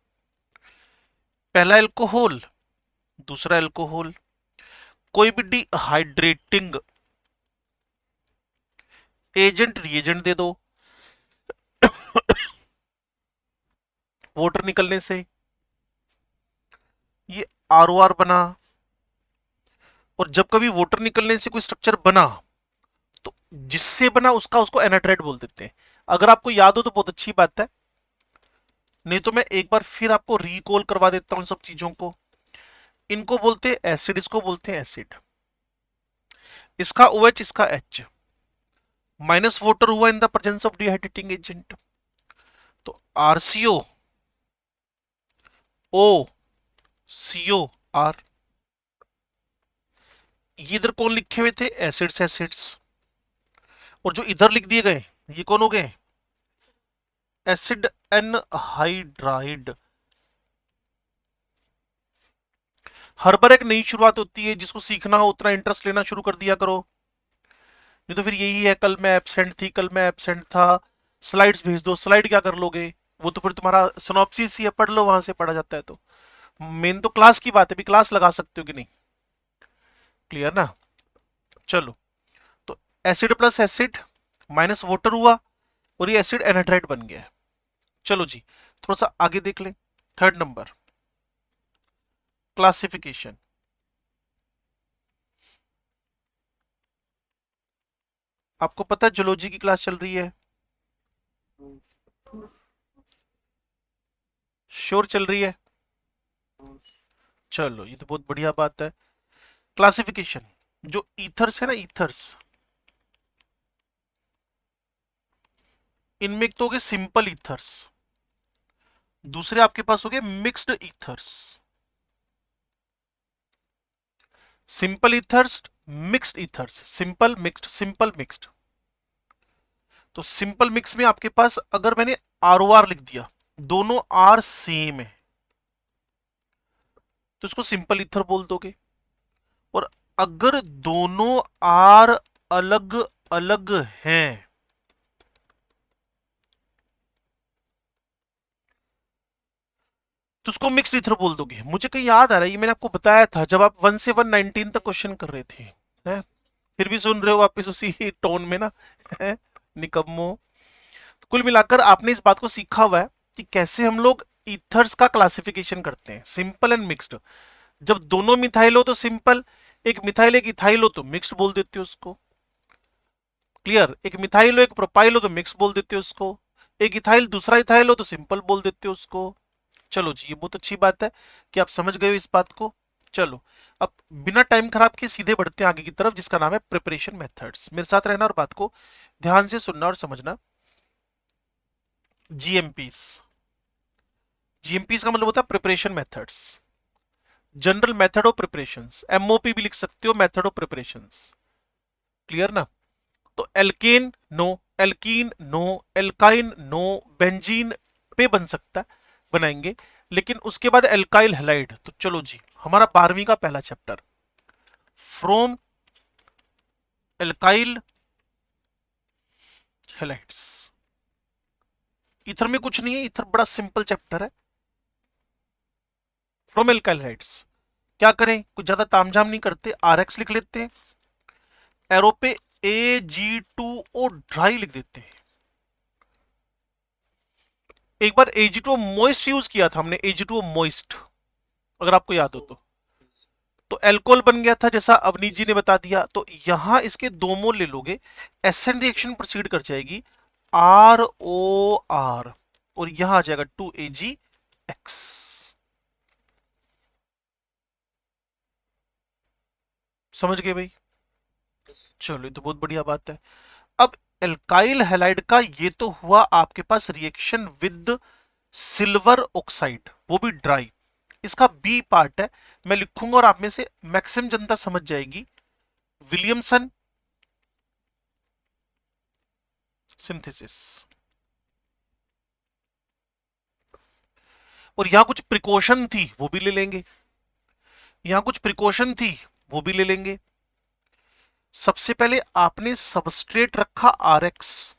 पहला एल्कोहल, दूसरा एल्कोहल, कोई भी डिहाइड्रेटिंग एजेंट रिएजेंट दे दो, वाटर निकलने से ये आर बना. और जब कभी वाटर निकलने से कोई स्ट्रक्चर बना तो जिससे बना उसका उसको एनाड्राइड बोल देते हैं. अगर आपको याद हो तो बहुत अच्छी बात है, नहीं तो मैं एक बार फिर आपको रिकॉल करवा देता हूं सब चीजों को. इनको बोलते हैं एसिड, इसको बोलते हैं एसिड. इसका ओ OH, इसका एच, माइनस वाटर हुआ in the presence of dehydrating agent. तो आरसीओ ओ सीओ आर. ये इधर कौन लिखे हुए थे, एसिड्स एसिड्स. और जो इधर लिख दिए गए ये कौन हो गए, एसिड एनहाइड्राइड. हर बार एक नई शुरुआत होती है, जिसको सीखना हो उतना इंटरेस्ट लेना शुरू कर दिया करो, नहीं तो फिर यही है कल मैं एब्सेंट थी, कल मैं एब्सेंट था, स्लाइड्स भेज दो. स्लाइड क्या कर लोगे, वो तो फिर तुम्हारा सिनॉप्सिस ही है, पढ़ लो, वहां से पढ़ा जाता है. तो मेन तो क्लास की बात है, भी क्लास लगा सकते हो कि नहीं. क्लियर ना. चलो, तो acid plus acid minus water हुआ और ये एसिड एनहाइड्राइड बन गया. चलो जी, थोड़ा सा आगे देख लें. Third number, classification. आपको पता है जूलॉजी की क्लास चल रही है, श्योर चल रही है. चलो ये तो बहुत बढ़िया बात है. क्लासिफिकेशन, जो ईथर्स है ना, ईथर्स, इनमें एक तो हो गए सिंपल ईथर्स, दूसरे आपके पास हो गए mixed ethers. Simple ethers, mixed ethers, simple mixed, simple mixed. तो सिंपल मिक्स में आपके पास अगर मैंने आर लिख दिया, दोनों आर सेम है, तो इसको सिंपल ईथर बोल दोगे. और अगर दोनों आर अलग अलग हैं, तो उसको मिक्स्ड ईथर बोल दोगे. मुझे कहीं याद आ रहा है, ये मैंने आपको बताया था जब आप 1 से 119 तक क्वेश्चन कर रहे थे, है? फिर भी सुन रहे हो वापस उसी टोन में ना, है? निकम्मो. तो कुल मिलाकर आपने इस बात को सीखा हुआ है कि कैसे हम लोग ईथर्स का क्लासिफिकेशन करते हैं, सिंपल एंड मिक्स्ड. जब दोनों मिथाइल हो तो सिंपल, एक मिथाइल एक इथाइल हो तो मिक्स्ड बोल देते हो उसको. क्लियर. एक मिथाइल हो एक प्रोपाइल हो तो मिक्स बोल देते हो उसको. एक इथाइल दूसरा इथाइल हो तो सिंपल बोल देते हो उसको. चलो जी, ये बहुत अच्छी बात है कि आप समझ गए हो इस बात को. चलो, अब बिना टाइम खराब के सीधे बढ़ते हैं आगे की तरफ, जिसका नाम है प्रिपरेशन मेथड्स. मेरे साथ रहना और बात को ध्यान से सुनना और समझना. जीएमपीस, जीएमपीस का मतलब होता है preparation methods, general method of preparations. MOP भी लिख सकते हो, मेथड ऑफ प्रिपरेशंस. क्लियर ना. तो alkane no, alkene no, alkyne no, benzene पे बन सकता है, बनाएंगे. लेकिन उसके बाद एल्काइल हैलाइड. तो चलो जी, हमारा 12वीं का पहला chapter, from alkyl halides. Ether में कुछ नहीं है, ईथर बड़ा सिंपल चैप्टर है. फ्रॉम एल्काइल हैलाइड्स क्या करें, कुछ ज्यादा तामझाम नहीं करते, आरएक्स लिख लेते हैं, एरो पे AG2O ड्राई लिख देते हैं. एक बार AG2O मोइस्ट यूज किया था हमने, AG2O मोइस्ट, अगर आपको याद हो तो एल्कोहल बन गया था, जैसा अवनीत जी ने बता दिया. तो यहां इसके दो मोल ले लोगे, एसएन रिएक्शन प्रोसीड कर जाएगी, ROR, और यहां आ जाएगा 2AgX. समझ गए भाई. चलो, ये तो बहुत बढ़िया बात है. अब एल्काइल हैलाइड का ये तो हुआ आपके पास रिएक्शन विद सिल्वर ऑक्साइड, वो भी ड्राई. इसका बी पार्ट है, मैं लिखूंगा और आप में से मैक्सिमम जनता समझ जाएगी. Williamson synthesis. और यहां कुछ प्रिकॉशन थी वो भी ले लेंगे, यहां कुछ प्रिकॉशन थी वो भी ले लेंगे। सबसे पहले आपने सबस्ट्रेट रखा RX,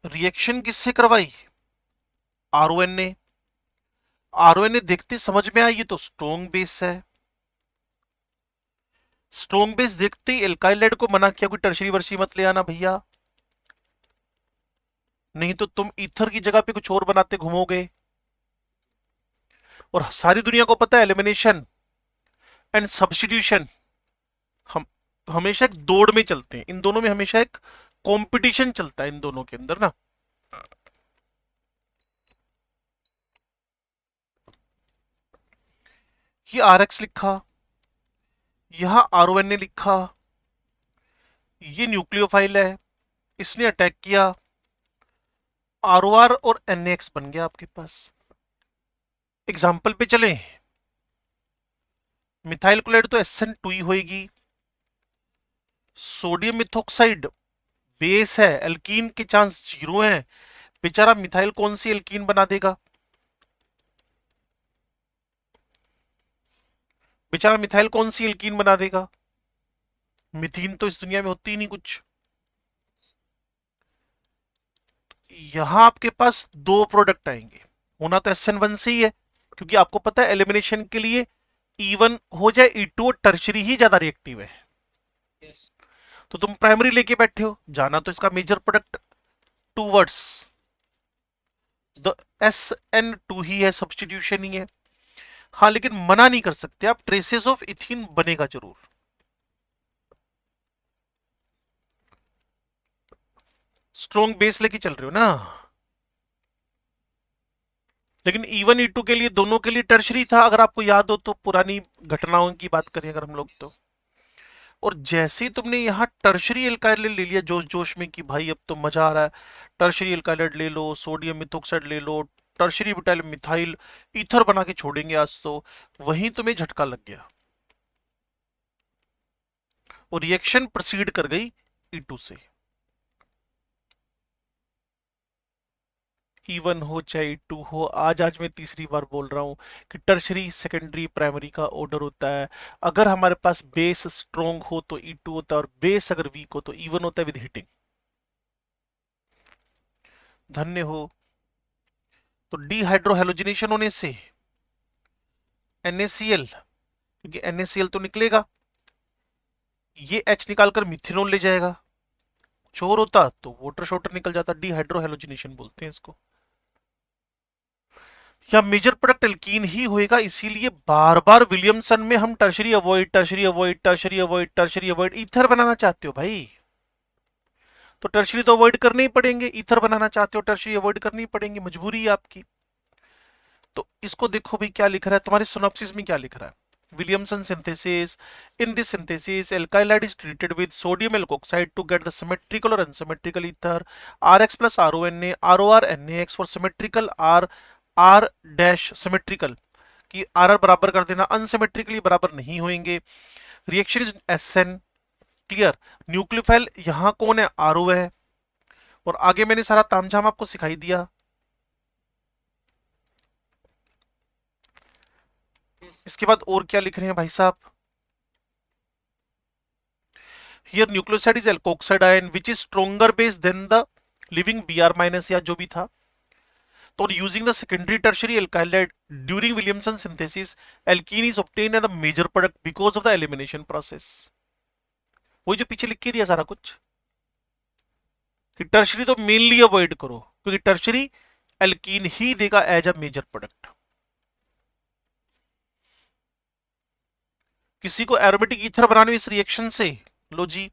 रिएक्शन किससे करवाई? RON ने। RON ने देखते समझ में आई ये तो स्ट्रोंग बेस है। स्ट्रोंग बेस देखते ही एल्काइल को मना किया, कोई टर्शरी वर्सी मत ले आना भैया, नहीं तो तुम ईथर की जगह पे कुछ और बनाते घूमोगे। और सारी दुनिया को पता है एलिमिनेशन एंड सब्स्टिट्यूशन हम हमेशा एक दौड़ में चलते हैं, इन दोनों में हमेशा एक कंपटीशन चलता है इन दोनों के अंदर ना। ये RX लिखा, यहां RON ने लिखा, ये न्यूक्लियोफाइल है, इसने अटैक किया, ROR और NAX बन गया आपके पास। एग्जाम्पल पे चलें, मिथाइल क्लोराइड तो SN2 ही होगी, सोडियम मिथॉक्साइड बेस है, एल्कीन के चांस 0 है, बेचारा मिथाइल कौन सी एल्कीन बना देगा? बेचारा मिथाइल कौन सी एल्कीन बना देगा? मिथीन तो इस दुनिया में होती ही नहीं कुछ। यहां आपके पास दो प्रोडक्ट आएंगे, होना तो SN1 से ही है, क्योंकि आपको पता है एलिमिनेशन के लिए E1 हो जाए E2 और टर्शरी ही ज्यादा रिएक्टिव है। yes, तो तुम प्राइमरी लेके बैठे हो, जाना तो इसका major product towards the SN2 ही है, सब्स्टिट्यूशन ही है। हाँ लेकिन मना नहीं कर सकते आप, ट्रेसेस ऑफ इथीन बनेगा जरूर। स्ट्रॉन्ग बेस लेके चल रहे हो ना, लेकिन E1 E2 के लिए दोनों के लिए टर्शरी था, अगर आपको याद हो तो, पुरानी घटनाओं की बात करें अगर हम लोग तो। और जैसे ही तुमने यहाँ टर्शरी एल्काइड ले लिया जोश जोश में कि भाई अब तो मजा आ रहा है, टर्शरी एल्काइड ले लो, सोडियम मिथॉक्साइड ले लो, टर्शरी ब्यूटाइल मिथाइल ईथर बना के छोड़ेंगे आज तो, वहीं तुम्हें झटका लग गया और रिएक्शन प्रोसीड कर गई E2 से। E1 हो चाहे E2 हो, आज मैं तीसरी बार बोल रहा हूं कि टर्शरी सेकेंडरी प्राइमरी का ऑर्डर होता है। अगर हमारे पास बेस स्ट्रॉन्ग हो तो E2 होता है, और बेस अगर वीक हो तो E1 होता है विद हिटिंग। धन्य हो। तो डीहाइड्रोहेलोजिनेशन होने से NaCl, क्योंकि NaCl तो निकलेगा, ये H निकालकर मिथेनॉल ले जाएगा, चोर होता तो वाटर शॉटर निकल जाता, डीहाइड्रोहेलोजिनेशन बोलते हैं इसको। या मेजर प्रोडक्ट एल्कीन ही होएगा, इसीलिए बार बार विलियमसन में हम tertiary avoid, tertiary avoid, tertiary avoid, tertiary avoid. Ether बनाना चाहते हो भाई तो टर्शरी तो अवॉइड करने ही पड़ेंगे, ईथर बनाना चाहते हो टर्शरी अवॉइड करनी ही पड़ेंगे, मजबूरी है आपकी। तो इसको देखो भाई क्या लिख रहा है तुम्हारे सिनॉप्सिस में, क्या लिख रहा है? Williamson synthesis. In this synthesis, alkyl halide is treated with sodium alkoxide to get the symmetrical or unsymmetrical ether. RX plus RONA, ROR NaX for symmetrical, R dash symmetrical कि RR बराबर कर देना, unsymmetrically बराबर नहीं होंगे। Reaction is SN, clear. Nucleophile यहां कौन है? RO है। और आगे मैंने सारा तामझाम आपको सिखाई दिया। yes, इसके बाद और क्या लिख रहे हैं भाई साहब? Here nucleoside is alkoxide ion which is stronger base than the living Br minus या जो भी था। तो using the secondary tertiary alkyl halide during Williamson synthesis, alkene is obtained as the major product because of the elimination process। वही जो पीछे लिख के दिया सारा कुछ कि टर्शरी तो मेनली अवॉइड करो, क्योंकि टर्शरी एल्कीन ही देगा एज अ मेजर प्रोडक्ट। किसी को एरोमेटिक ईथर बनाने में इस रिएक्शन से, लो जी,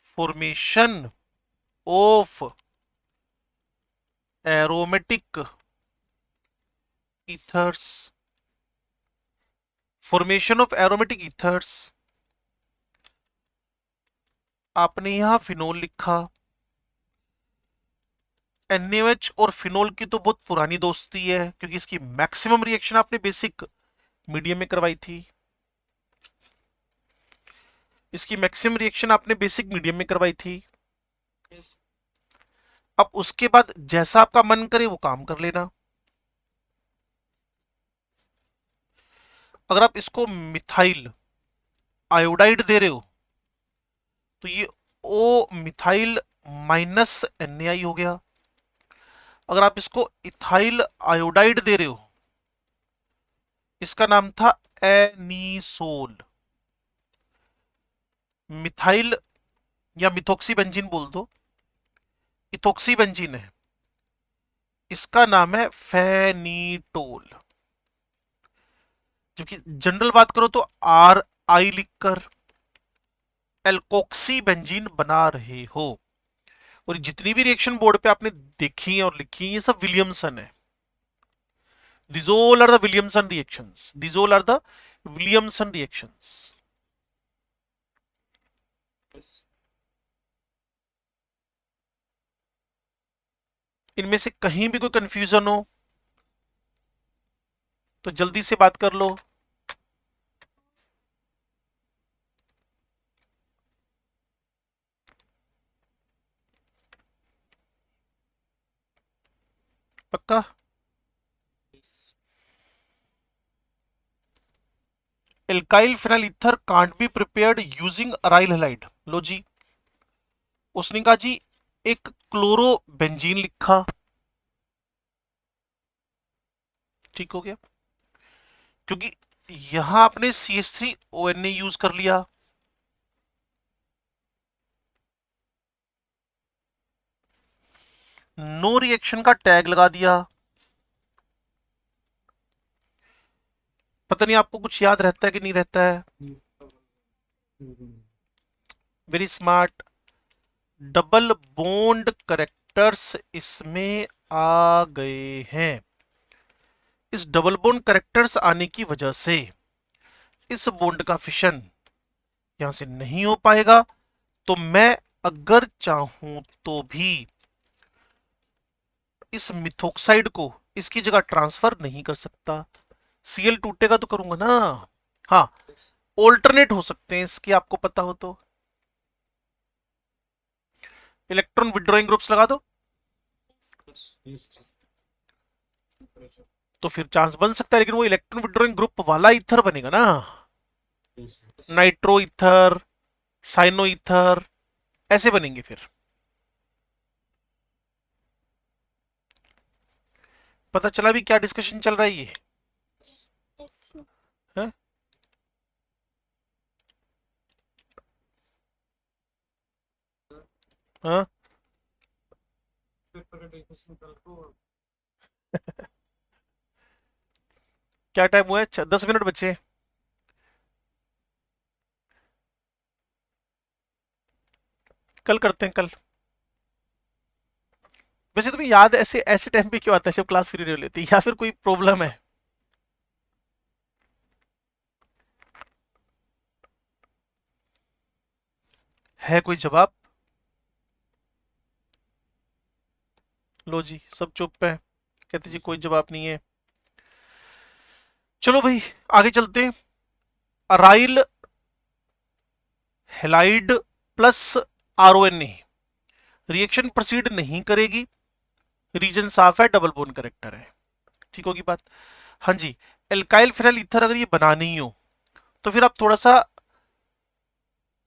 formation of aromatic ethers, formation of aromatic ethers. आपने यहां फिनोल लिखा, NaOH और फिनोल की तो बहुत पुरानी दोस्ती है, क्योंकि इसकी मैक्सिमम रिएक्शन आपने बेसिक मीडियम में करवाई थी। इसकी मैक्सिमम रिएक्शन आपने बेसिक मीडियम में करवाई थी। yes, अब उसके बाद जैसा आपका मन करे वो काम कर लेना। अगर आप इसको मिथाइल आयोडाइड दे रहे हो तो ये ओ मिथाइल माइनस NaI हो गया। अगर आप इसको इथाइल आयोडाइड दे रहे हो, इसका नाम था एनीसोल। मिथाइल या मिथोक्सी बेंजीन बोल दो, इथोक्सी बेंजीन है, इसका नाम है फेनीटोल। जबकि जनरल बात करो तो RI लिखकर एल्कोक्सी बेंजीन बना रहे हो। और जितनी भी रिएक्शन बोर्ड पे आपने देखी है और लिखी है ये सब विलियमसन है। These all are the Williamson reactions. These all are the Williamson reactions. yes. इनमें से कहीं भी कोई कंफ्यूजन हो तो जल्दी से बात कर लो। पक्का? Yes. Alkyl phenyl ether can't be prepared using aryl halide. लो जी, उसने कहा जी एक क्लोरो बेंजीन लिखा, ठीक हो गया, क्योंकि यहां आपने CH3ONA यूज कर लिया। नो रिएक्शन का टैग लगा दिया। पता नहीं आपको कुछ याद रहता है कि नहीं रहता है। Very smart. Double bond characters इसमें आ गए हैं। इस डबल बॉन्ड करेक्टर्स आने की वजह से इस बॉन्ड का फिशन यहां से नहीं हो पाएगा। तो मैं अगर चाहूं तो भी इस मिथोक्साइड को इसकी जगह ट्रांसफर नहीं कर सकता। Cl टूटेगा तो करूंगा ना। हाँ, ऑल्टरनेट हो सकते हैं इसके, आपको पता हो तो। इलेक्ट्रॉन विड्रॉइंग ग्रुप्स लगा दो Yes. तो फिर चांस बन सकता है, लेकिन वो इलेक्ट्रॉन विड्रॉइंग ग्रुप वाला ईथर बनेगा ना। Yes. Nitro ether, cyano ether, ऐसे बनेंगे फिर। पता चला भी क्या डिस्कशन चल रहा है ये है? हाँ? क्या टाइम हुआ है? 10 मिनट बचे। कल करते हैं कल। वैसे तुम्हें याद ऐसे ऐसे टाइम पे क्यों आता है जब क्लास फ्री नहीं लेती, या फिर कोई प्रॉब्लम है कोई जवाब? लो जी, सब चुप है, कहते जी कोई जवाब नहीं है। चलो भाई आगे चलते हैं। Aryl halide plus RONA reaction proceed नहीं करेगी, रीजन साफ है, डबल बोन करेक्टर है। ठीक होगी बात? हाँ जी। एल्काइल फिनाइल ईथर अगर ये बनानी ही हो तो फिर आप थोड़ा सा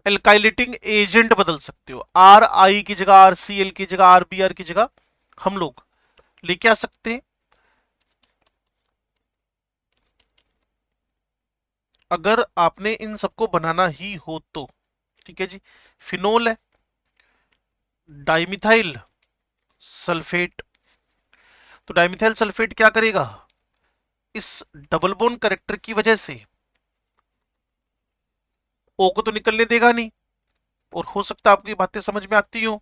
एल्काइलेटिंग एजेंट बदल सकते हो। RI की जगह RCl की जगह RBr की जगह हम लोग लेके आ सकते हैं। अगर आपने इन सबको बनाना ही हो तो ठीक है जी। फिनोल है, डाइमिथाइल सल्फेट। तो डाइमिथाइल सल्फेट क्या करेगा, इस डबल बॉन्ड करेक्टर की वजह से O को तो निकलने देगा नहीं, और हो सकता है आपको ये बातें समझ में आती हो।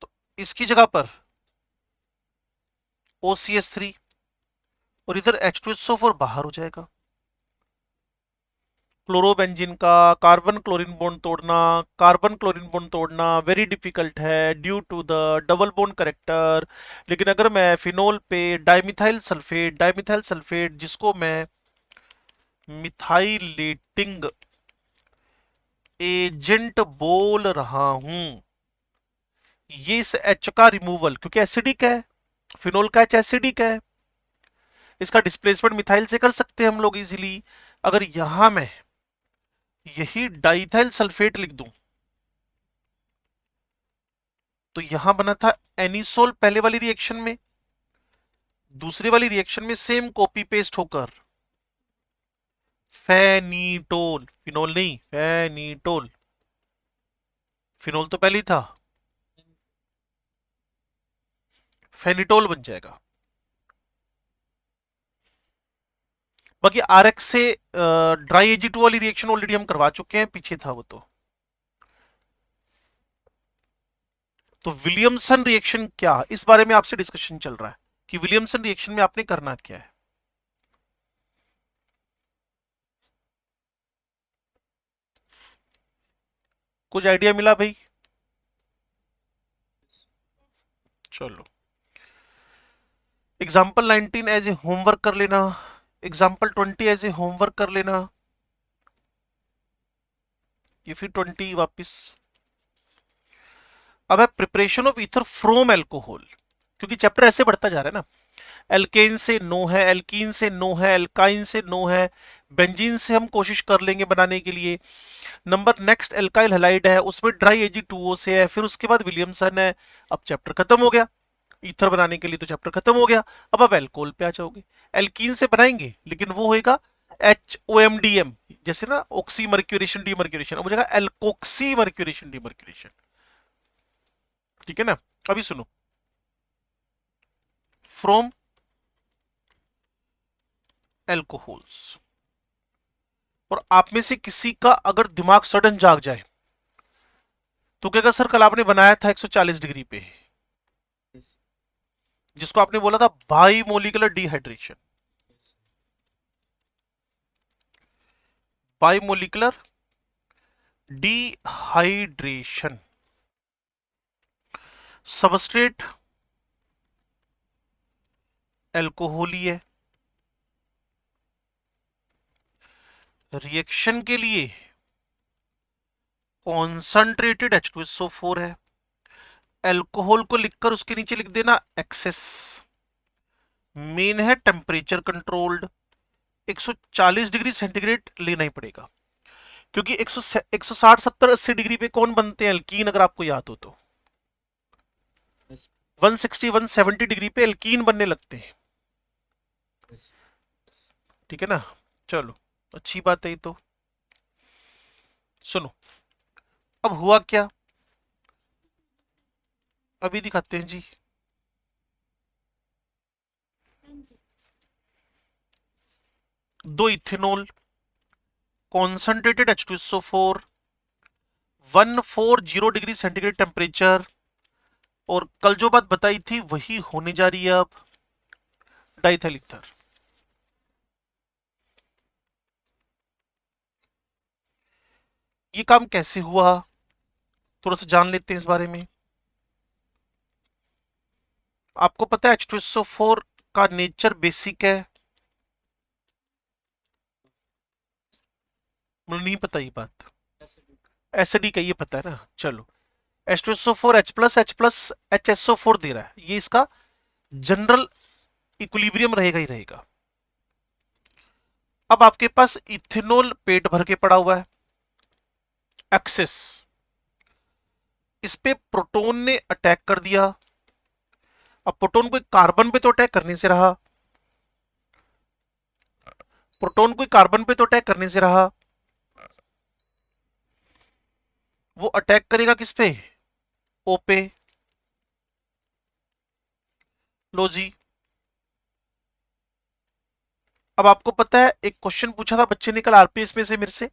तो इसकी जगह पर OCH3 और इधर H2SO4 बाहर हो जाएगा। क्लोरोबेंजीन का कार्बन क्लोरीन बॉन्ड तोड़ना, कार्बन क्लोरीन बॉन्ड तोड़ना वेरी डिफिकल्ट है due to the double bond character. लेकिन अगर मैं फिनोल पे डाइमिथाइल सल्फेट जिसको मैं मिथाइलेटिंग एजेंट बोल रहा हूं, ये इस H का रिमूवल, क्योंकि एसिडिक है, फिनोल का H एसिडिक है, इसका डिस्प्लेसमेंट मिथाइल से कर सकते हैं हम लोग इजीली। अगर यहां मैं यही डाइथाइल सल्फेट लिख दूं तो यहां बना था एनिसोल पहले वाली रिएक्शन में, दूसरी वाली रिएक्शन में सेम कॉपी पेस्ट होकर फेनीटोल, फिनोल नहीं फेनीटोल, फिनोल तो पहले ही था, फेनीटोल बन जाएगा। बाकी आरएक्स से ड्राई Ag2 वाली रिएक्शन ऑलरेडी हम करवा चुके हैं, पीछे था वो तो विलियमसन रिएक्शन क्या, इस बारे में आपसे डिस्कशन चल रहा है कि विलियमसन रिएक्शन में आपने करना क्या है। कुछ आइडिया मिला भाई? चलो एग्जाम्पल 19 एज ए होमवर्क कर लेना, एग्जाम्पल 20 एज ए होमवर्क कर लेना, ये फिर 20 वापस। अब है preparation of ether from alcohol, क्योंकि चैप्टर ऐसे बढ़ता जा रहा है ना, एल्केन से नो है, एल्कीन से नो है, एल्काइन से नो है, बेंजीन से हम कोशिश कर लेंगे बनाने के लिए। नंबर नेक्स्ट एल्काइल हैलाइड है, उसमें ड्राई Ag2O से है, फिर उसके बाद विलियमसन है। अब चैप्टर खत्म हो गया, ईथर बनाने के लिए तो चैप्टर खत्म हो गया। अब आप एल्कोहल पे आ जाओगे, एल्कीन से बनाएंगे लेकिन वो होएगा HOMDM, जैसे ना ऑक्सी मर्क्यूरेशन डीमर्क्यूरेशन, अब हो जाएगा एल्कोक्सी मर्क्यूरेशन डीमर्क्यूरेशन। ठीक है ना? अभी सुनो, फ्रॉम एल्कोहल्स, और आप में से किसी का अगर दिमाग सडन जाग जाए तो कहेगा सर कल आपने बनाया था 140 डिग्री पे, yes, जिसको आपने बोला था bimolecular dehydration, yes, bimolecular dehydration, substrate alcohol ही है, रिएक्शन के लिए कॉन्संट्रेटेड H2SO4 है, एल्कोहल को लिखकर उसके नीचे लिख देना एक्सेस, मेन है टेम्परेचर कंट्रोल्ड, 140 डिग्री सेंटीग्रेड लेना ही पड़ेगा, क्योंकि 160 70 80 डिग्री पे कौन बनते हैं एल्कीन, अगर आपको याद हो तो yes, 160 170 डिग्री पे एल्कीन बनने लगते हैं। yes, ठीक है ना? चलो अच्छी बात है ये तो। सुनो अब हुआ क्या, अभी दिखाते हैं जी। दो ethanol, concentrated H2SO4, 140 degree centigrade temperature, और कल जो बात बताई थी वही होने जा रही है अब, डाइथाइल ईथर। ये काम कैसे हुआ थोड़ा सा जान लेते हैं इस बारे में। आपको पता है H2SO4 का नेचर बेसिक है, मुझे नहीं पता ये बात, yes, एसिडिक है ये पता है ना। चलो H2SO4 H+H+ HSO4 दे रहा है, ये इसका जनरल इक्विलिब्रियम रहेगा ही रहेगा। अब आपके पास इथेनॉल पेट भर के पड़ा हुआ है, एक्सेस, इस पे प्रोटॉन ने अटैक कर दिया। अब प्रोटॉन कोई कार्बन पे तो अटैक करने से रहा, प्रोटॉन कोई कार्बन पे तो अटैक करने से रहा, वो अटैक करेगा किस पे, ओ पे। लो जी, अब आपको पता है एक क्वेश्चन पूछा था बच्चे ने कल आरपीएस में से मेरे से,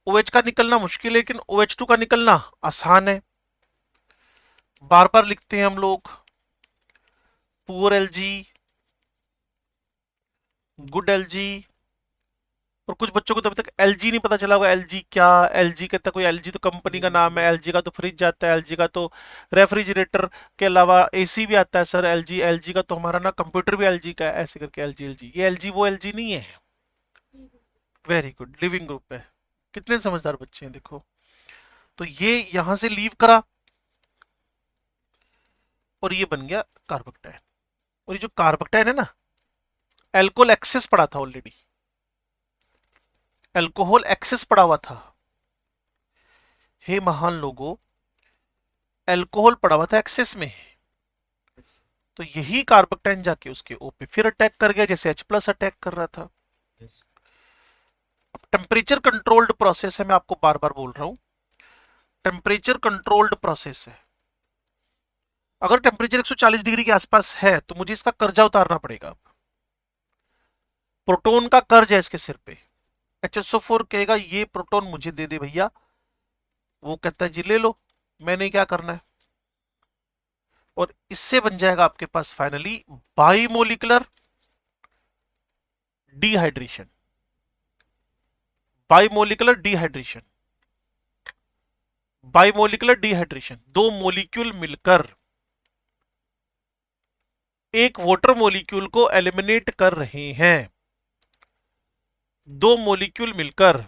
OH का निकलना मुश्किल है लेकिन OH2 का निकलना आसान है। बार बार लिखते हैं हम लोग, पुअर एलजी, गुड एलजी, और कुछ बच्चों को तो अभी तक एलजी नहीं पता चला होगा, एलजी क्या, एलजी कहता कोई, एलजी तो कंपनी का नाम है, एलजी का तो फ्रिज जाता है, एलजी का तो रेफ्रिजरेटर के अलावा एसी भी आता है सर, एलजी, एलजी का तो हमारा ना कंप्यूटर भी एलजी का है, ऐसे करके एलजी एलजी, ये एलजी वो एलजी नहीं है। वेरी गुड, लिविंग ग्रुप है। कितने समझदार बच्चे हैं देखो। तो ये यहां से लीव करा और ये बन गया कार्बोक्टाइन। और ये जो कार्बोक्टाइन है ना, एल्कोहल एक्सेस पड़ा था ऑलरेडी, एल्कोहल एक्सेस पड़ा हुआ था। हे महान लोगों, एल्कोहल पड़ा हुआ था एक्सेस में, yes, तो यही कार्बोक्टाइन जाके उसके ओ पे फिर अटैक कर गया जैसे H प्लस अटैक कर रहा था। yes, टेम्परेचर कंट्रोल्ड प्रोसेस है, मैं आपको बार बार बोल रहा हूं, टेम्परेचर कंट्रोल्ड प्रोसेस है। अगर टेम्परेचर 140 डिग्री के आसपास है तो मुझे इसका कर्जा उतारना पड़ेगा। प्रोटॉन का कर्ज है इसके सिर पे। HSO4 कहेगा ये प्रोटॉन मुझे दे दे भैया, वो कहता है जी ले लो, मैंने क्या करना है। और इससे बन जाएगा आपके पास finally बाइमोलिकुलर dehydration. Bimolecular dehydration, bimolecular dehydration, दो मोलिक्यूल मिलकर एक वाटर मोलिक्यूल को एलिमिनेट कर रहे हैं। दो मोलिक्यूल मिलकर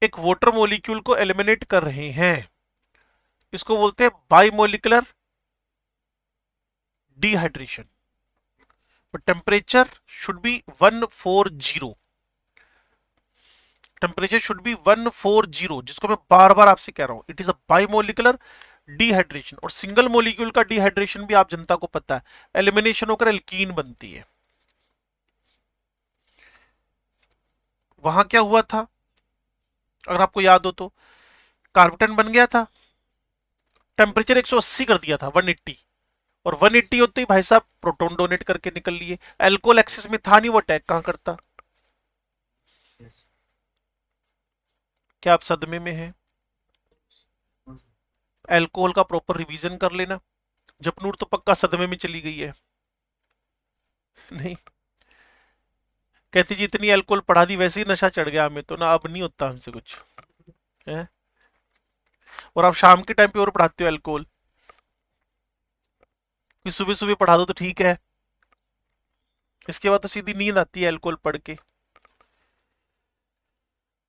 एक वाटर मोलिक्यूल को एलिमिनेट कर रहे हैं, इसको बोलते हैं bimolecular dehydration. But temperature should be 140, temperature should be 140, जिसको मैं बार बार आपसे कह रहा हूं, it is a bimolecular dehydration. और सिंगल मोलिक्यूल का डिहाइड्रेशन भी आप जनता को पता है, एलिमिनेशन होकर एल्कीन बनती है। वहां क्या हुआ था अगर आपको याद हो तो, कार्बोटन बन गया था, टेम्परेचर 180 कर दिया था, 180, और 180 होते ही भाई साहब प्रोटॉन डोनेट करके निकल लिए। एल्कोहल एक्सेस में था नहीं, वो अटैक कहां करता। yes, क्या आप सदमे में हैं? yes, एल्कोहल का प्रॉपर रिवीजन कर लेना। जपनूर तो पक्का सदमे में चली गई है। नहीं, कहती जी इतनी अल्कोहल पढ़ा दी, वैसे ही नशा चढ़ गया हमें तो ना, अब नहीं होता हमसे कुछ है। और आप शाम के टाइम पे और पढ़ाते हो अल्कोहल, कोई सुबह सुबह पढ़ा दो तो ठीक है, इसके बाद तो सीधी नींद आती है अल्कोहल पढ़ के।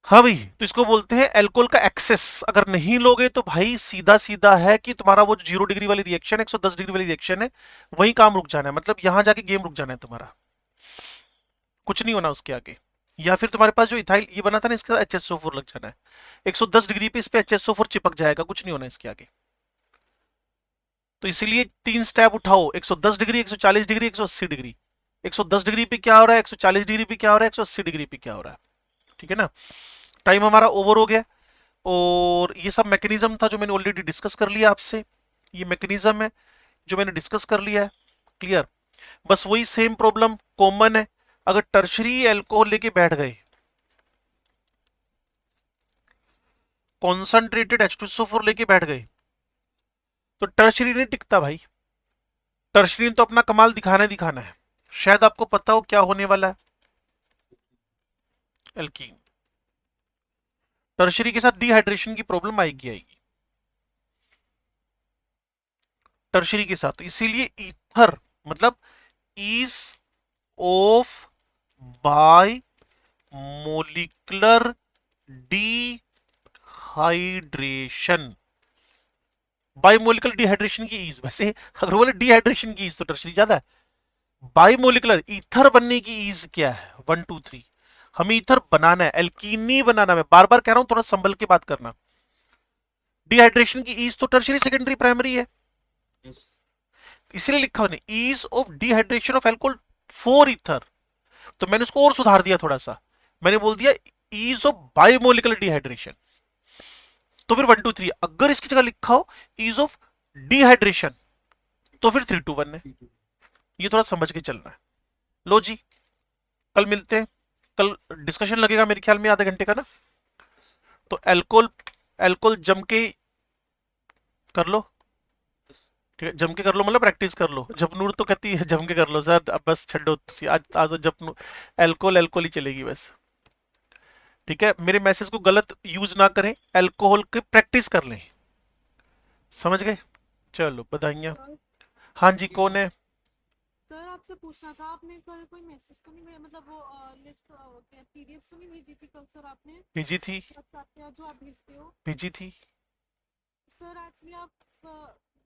हाँ भाई, तो इसको बोलते हैं अल्कोहल का एक्सेस। अगर नहीं लोगे तो भाई सीधा सीधा है कि तुम्हारा वो 0 डिग्री वाली रिएक्शन है, 110 डिग्री वाली रिएक्शन है, वही काम रुक जाना है, मतलब यहां जाके गेम रुक जाना है तुम्हारा, कुछ नहीं होना उसके आगे। या फिर तुम्हारे पास जो इथाइल ये बना था ना, इसके साथ HSO4 लग जाना है, 110 डिग्री पे इस पे HSO4 चिपक जाएगा, कुछ नहीं होना इसके आगे। तो इसीलिए 3 स्टेप उठाओ, 110 डिग्री, 140 डिग्री, 180 डिग्री। 110 डिग्री पे क्या हो रहा है, 140 डिग्री पे क्या हो रहा है, 180 डिग्री पे क्या हो रहा है। ठीक है ना। टाइम हमारा ओवर हो गया, और ये सब मैकेनिज्म था जो मैंने ऑलरेडी डिस्कस कर लिया आपसे। ये मैकेनिज्म है जो मैंने डिस्कस कर लिया है, क्लियर। बस वही सेम प्रॉब्लम कॉमन है, अगर टर्शरी एल्कोहल लेके बैठ गए, कॉन्संट्रेटेड H2SO4 लेके बैठ गए, तो टर्शरी नहीं टिकता भाई। टर्शरी ने तो अपना कमाल दिखाना ही दिखाना है। शायद आपको पता हो क्या होने वाला है, एल्कीन। टर्शरी के साथ डिहाइड्रेशन की प्रॉब्लम आएगी टर्शरी के साथ, तो इसीलिए ईथर मतलब is of bimolecular dehydration. Bimolecular dehydration की ईज, वैसे अगर बोले डिहाइड्रेशन की ईज तो टर्शरी ज्यादा है। बाइमोलिकुलर ईथर बनने की ईज क्या है, 1 2 3। हमें ईथर बनाना है, एल्कीन नहीं बनाना। मैं बार बार कह रहा हूं, थोड़ा संभल के बात करना। डिहाइड्रेशन की ईज तो टर्शरी सेकेंडरी प्राइमरी है, yes, इसलिए लिखा उन्हें ease of dehydration of alcohol for ether. तो मैंने उसको और सुधार दिया थोड़ा सा, मैंने बोल दिया ईज ऑफ बायोमोलिकुलर डिहाइड्रेशन। तो फिर 1 2 3, अगर इसकी जगह लिखा हो ईज ऑफ डिहाइड्रेशन तो फिर 3 2 1 है। ये थोड़ा समझ के चलना है। लो जी, कल मिलते हैं। कल डिस्कशन लगेगा मेरे ख्याल में आधे घंटे का ना, तो एल्कोहल एल्कोहल जम के कर लो। ठीक है, जम के कर लो मतलब प्रैक्टिस कर लो। जपनूर तो कहती है जम के कर लो सर, अब बस छड्डो, आज आज तो जपनूर एल्कोहल एल्कोहल ही चलेगी बस। ठीक है, मेरे मैसेज को गलत यूज ना करें, एल्कोहल की प्रैक्टिस कर लें, समझ गए। चलो बधाइयाँ। हाँ जी, कौन है? सर आपसे पूछना था, आपने कल कोई मैसेज तो नहीं भेजा, मतलब वो लिस्ट पीडीएफ तो नहीं भेजी थी कल सर आपने भेजी थी, व्हाट्सएप पे जो आप भेजते हो? भेजी थी। सर एक्चुअली आप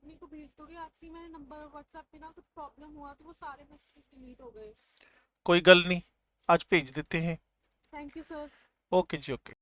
मेरे को भेज दोगे? एक्चुअली मेरे नंबर व्हाट्सएप पे ना कुछ प्रॉब्लम हुआ तो वो सारे मैसेजेस डिलीट हो गए। कोई गल नहीं, आज भेज देते हैं। Thank you sir. ओके जी, ओके।